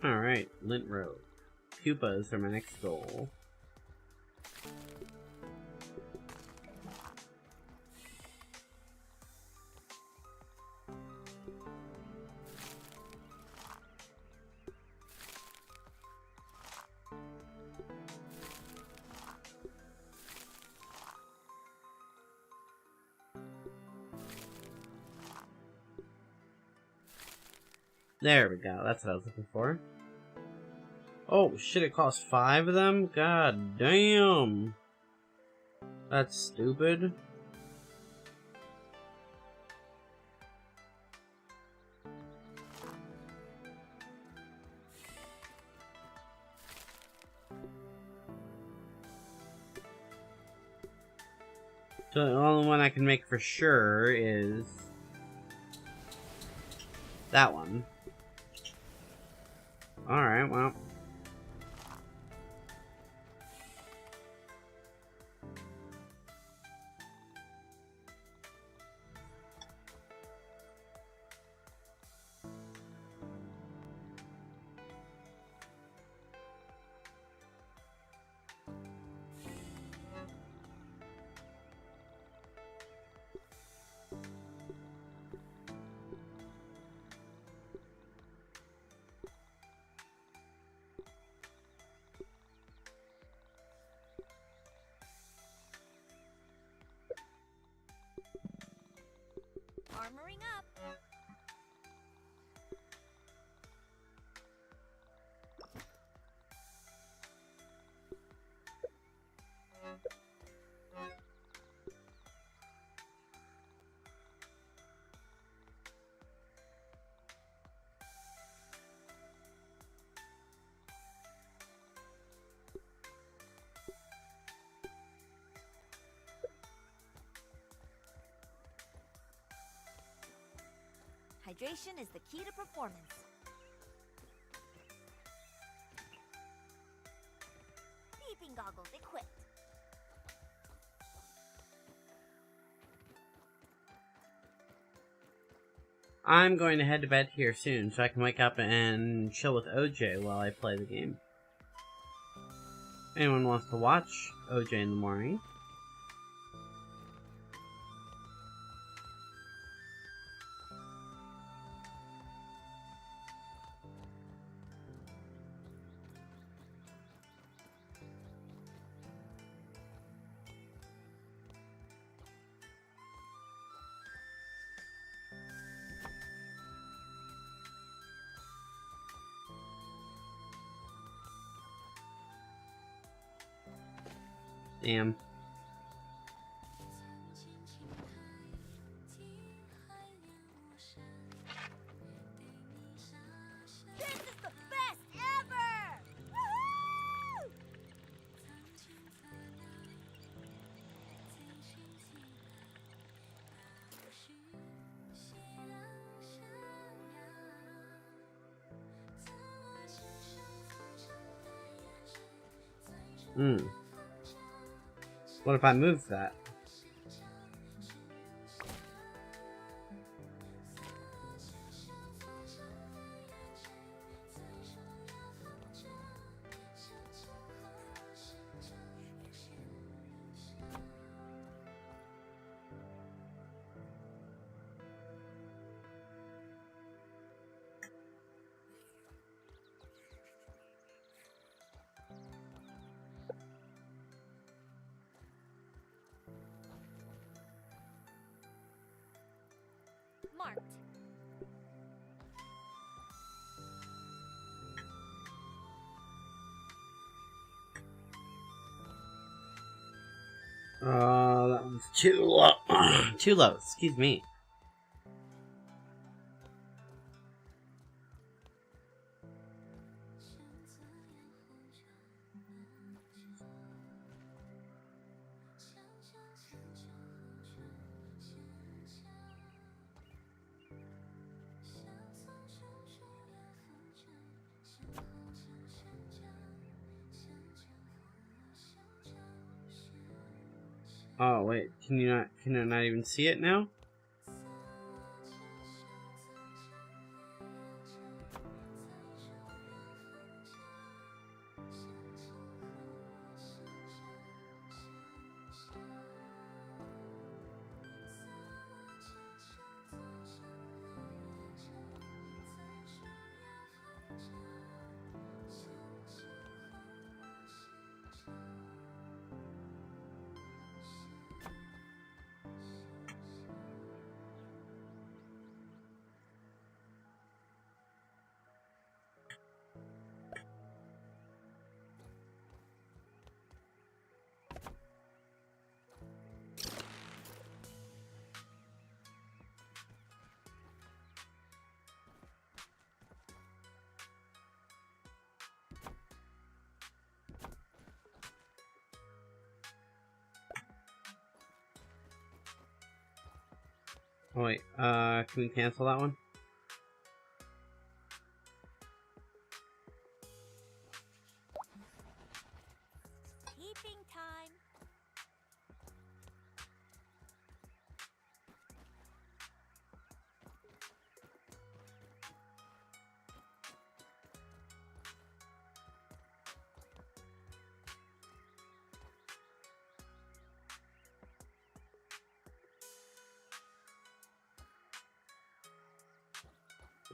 Alright, Lint Road. Pupas are my next goal. There we go, that's what I was looking for. Oh shit, it costs 5 of them? God damn! That's stupid. So the only one I can make for sure is that one. Alright, well. Armoring up. Hydration is the key to performance. Beeping goggles equipped. I'm going to head to bed here soon so I can wake up and chill with OJ while I play the game. If anyone wants to watch OJ in the morning, damn. This is the best ever! Woohoo! What if I move that? Marked. That one's too low. Too low, excuse me. Oh wait, can you not even see it now? Oh wait, can we cancel that one? Keeping time.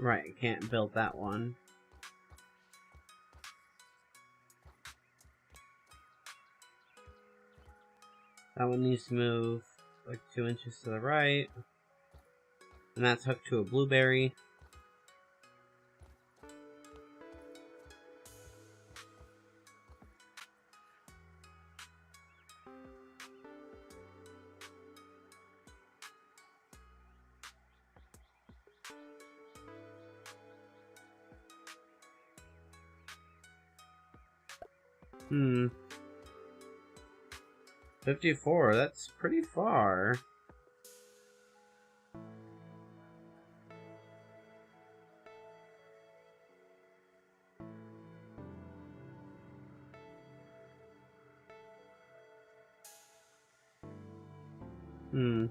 Right, I can't build that one. That one needs to move like 2 inches to the right. And that's hooked to a blueberry. Hmm. 54, that's pretty far. Hmm.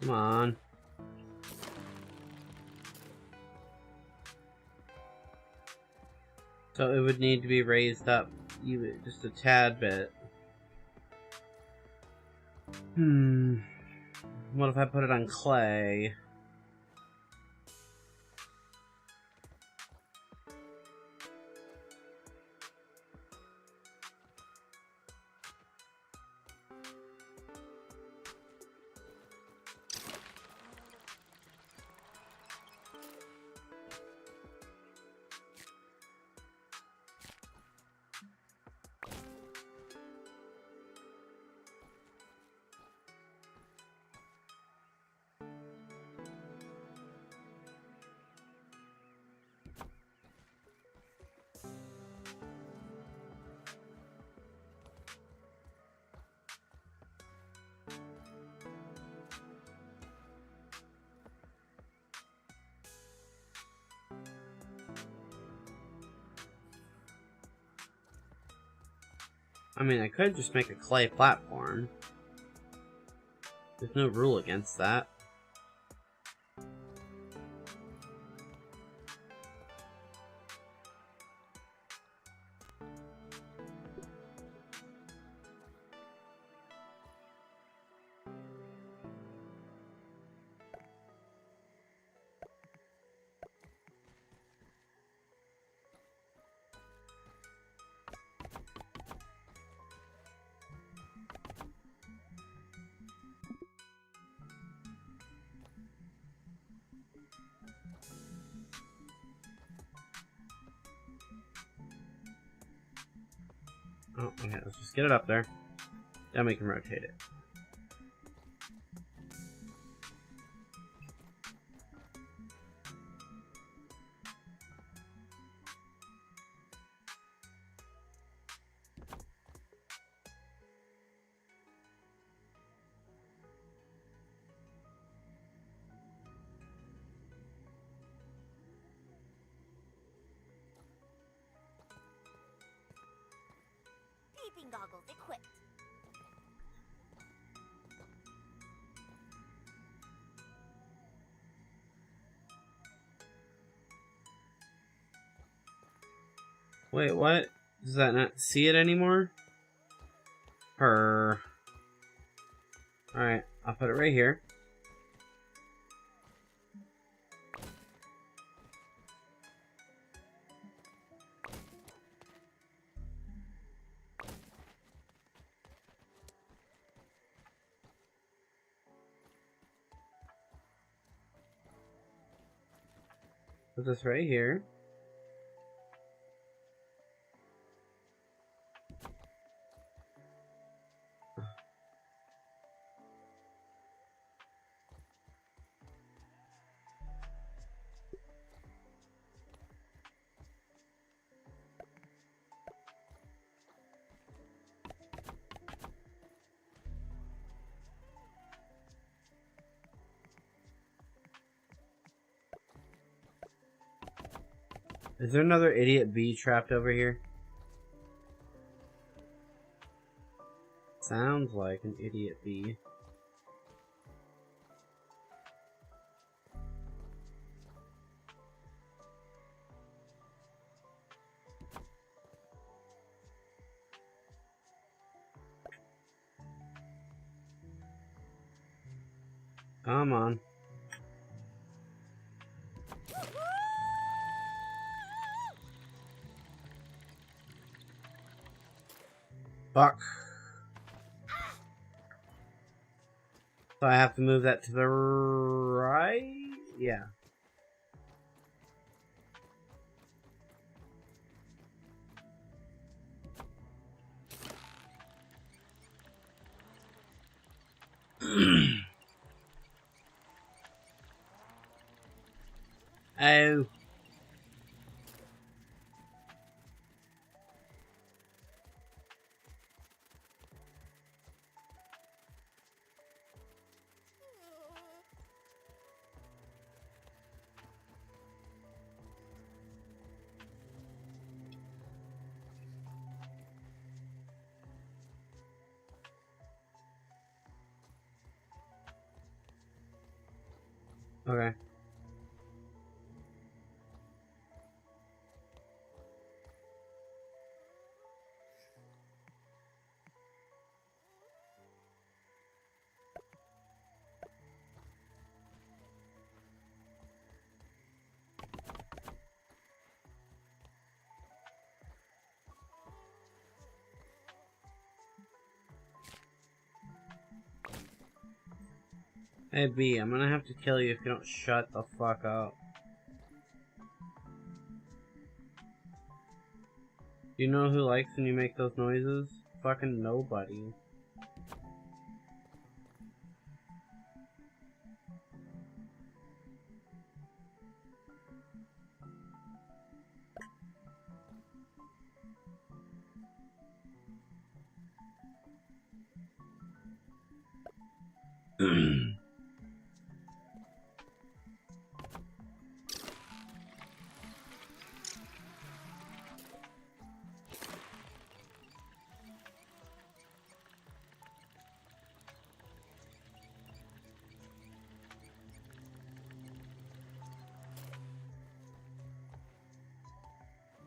Come on. So it would need to be raised up even just a tad bit. Hmm. What if I put it on clay? I mean, I could just make a clay platform. There's no rule against that. Oh, okay, let's just get it up there. Then we can rotate it. Sniffing goggles equipped. Wait, what? Does that not see it anymore? Alright, I'll put it right here. Put this right here. Is there another idiot bee trapped over here? Sounds like an idiot bee. Come on. Fuck. So I have to move that to the right? Yeah. Oh. Okay. Hey B, I'm gonna have to kill you if you don't shut the fuck up. Do you know who likes when you make those noises? Fucking nobody.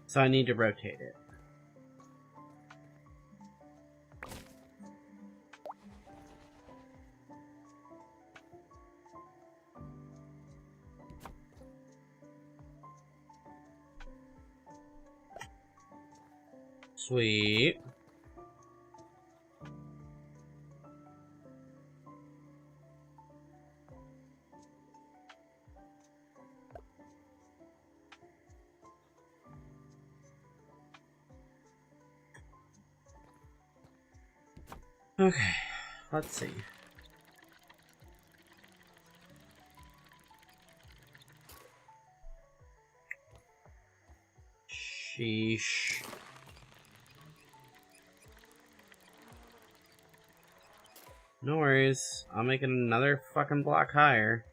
So I need to rotate it. Sweet. Okay, let's see. Sheesh. No worries, I'll make it another fucking block higher.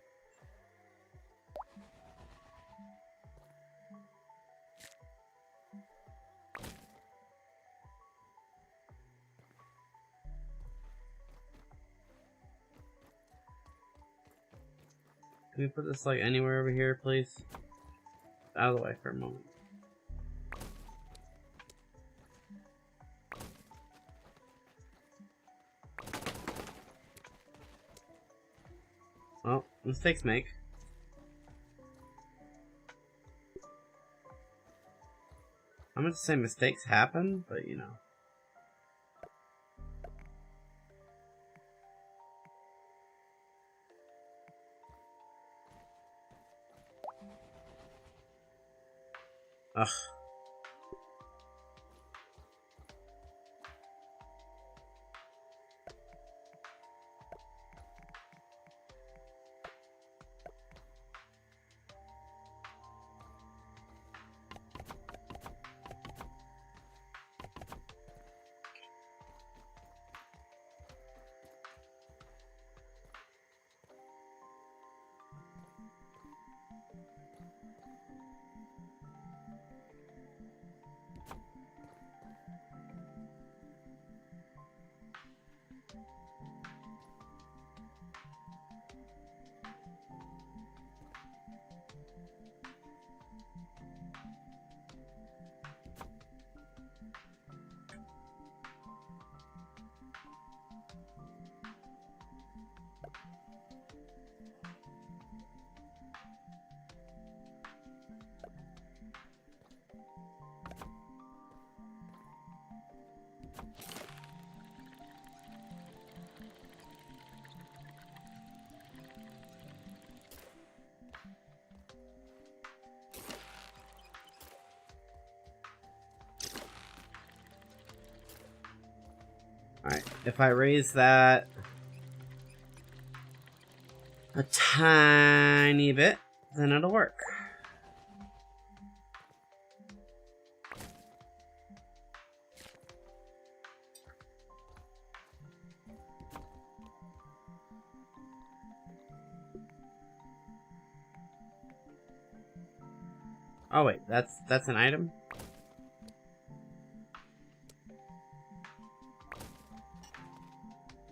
Can we put this like anywhere over here, please? Out of the way for a moment. Well, mistakes make. I'm gonna say mistakes happen, but you know. Ugh. Alright, if I raise that a tiny bit, then it'll work. Oh wait, that's an item?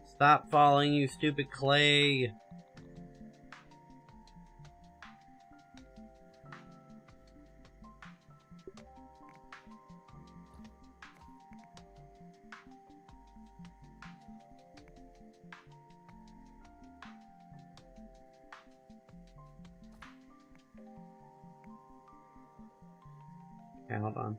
Stop falling, you stupid clay! Okay, hold on.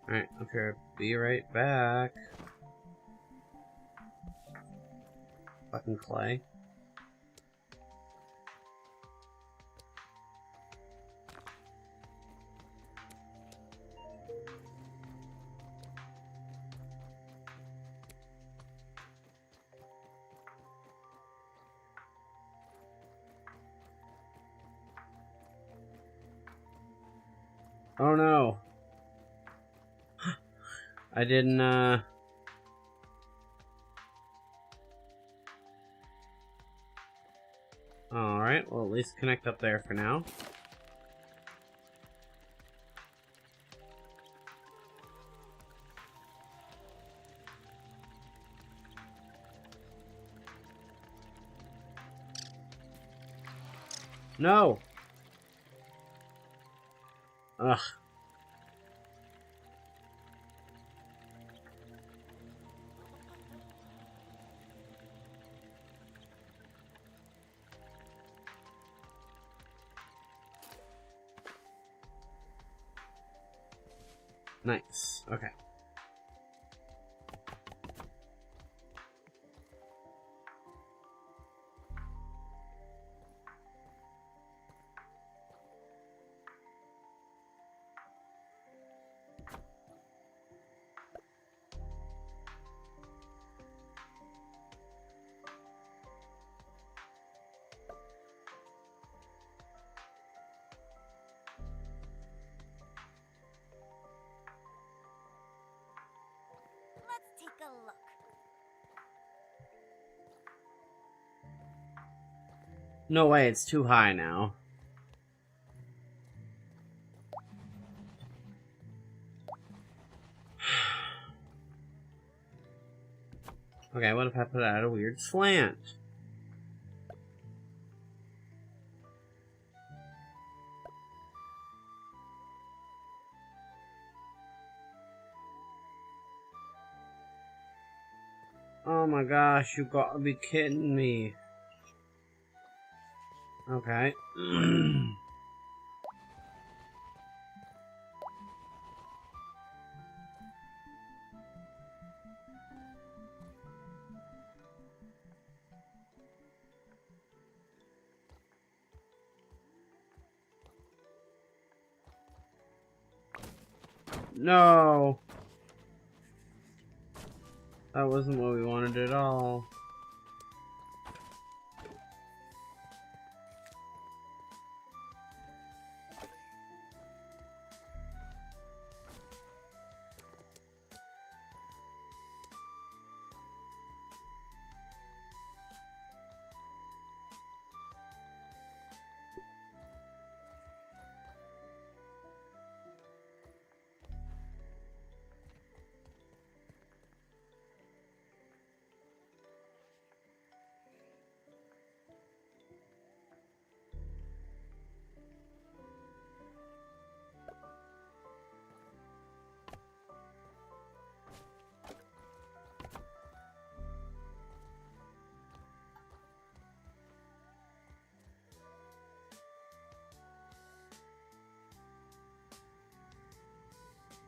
Alright, okay, be right back. Fucking clay. Oh no! I didn't, Alright, well at least connect up there for now. No! Ugh. Nice. Okay. No way, it's too high now. Okay, what if I put it at a weird slant? Oh my gosh, you gotta be kidding me. Okay. No! That wasn't what we wanted at all.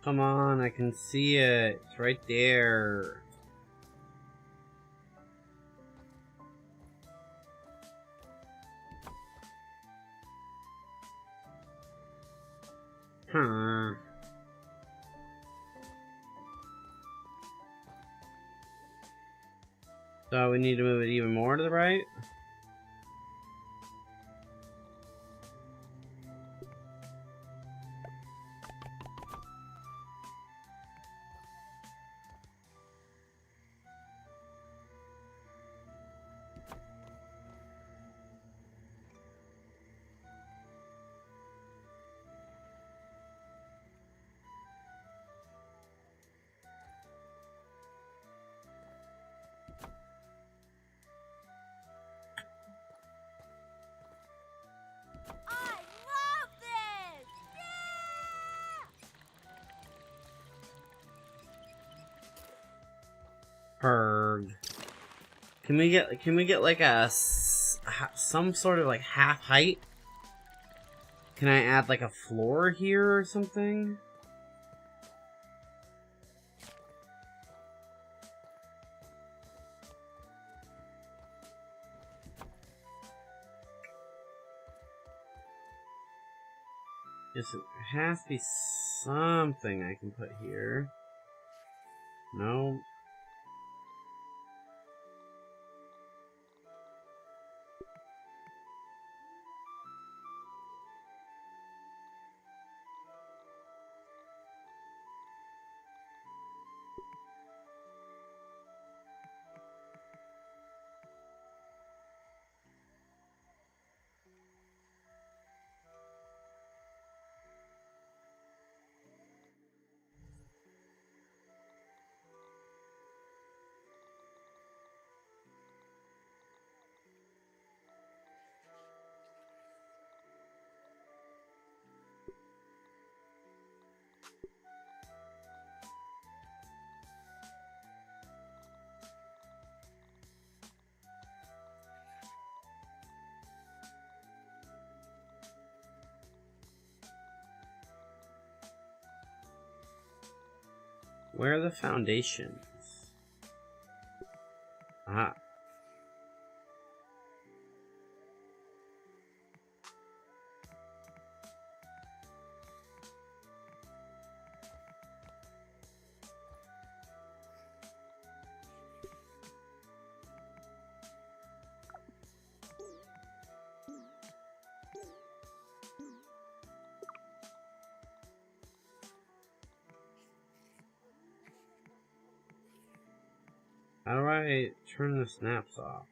Come on, I can see it. It's right there. Huh. So we need to move it even more to the right? I love this! Yeah! Perg. Can we get like some sort of like half height? Can I add like a floor here or something? Yes, it has to be something I can put here. No. Where are the foundations? Ah. How do I turn the snaps off?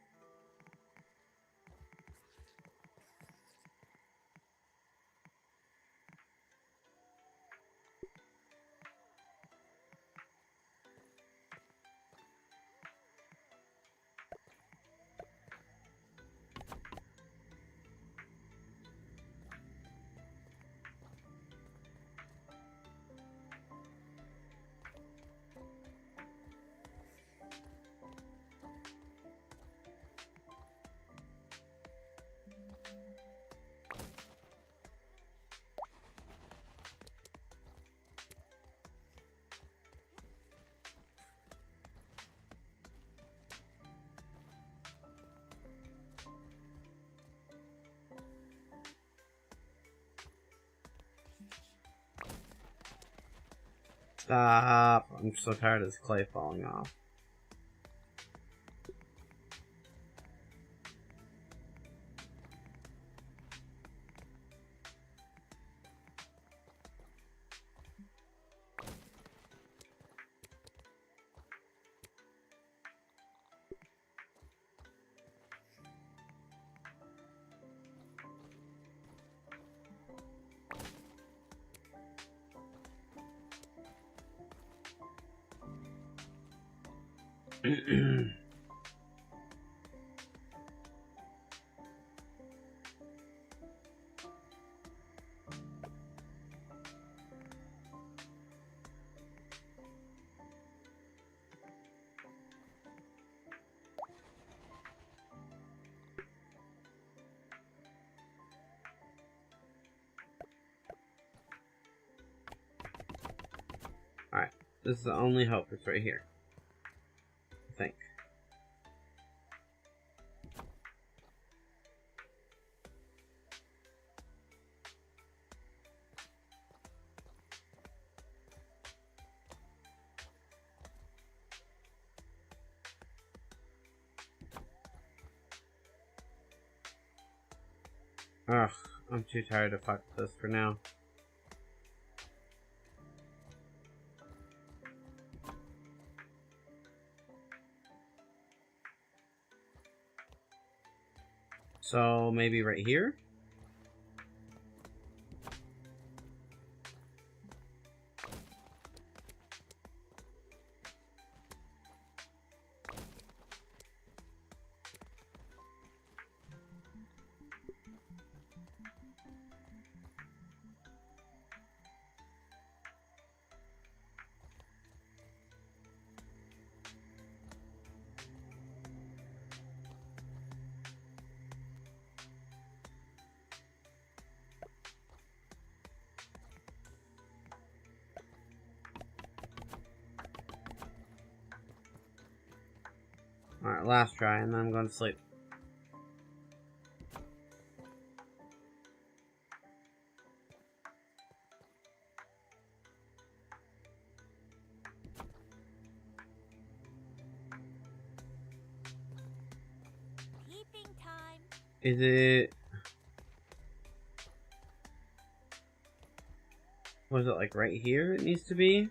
Stop. I'm so tired of this clay falling off. Alright, this is the only hope. It's right here. I think. Ugh, I'm too tired to fuck with this for now. So maybe right here? Alright, last try, and then I'm going to sleep. Peeping time. Is it... Was it like right here it needs to be?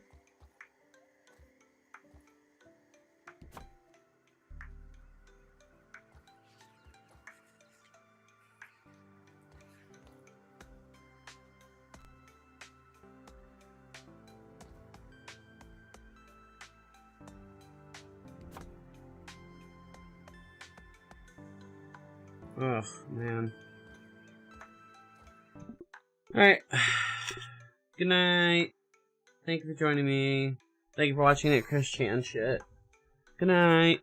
Ugh, man. Alright. Good night. Thank you for joining me. Thank you for watching that Chris Chan shit. Good night.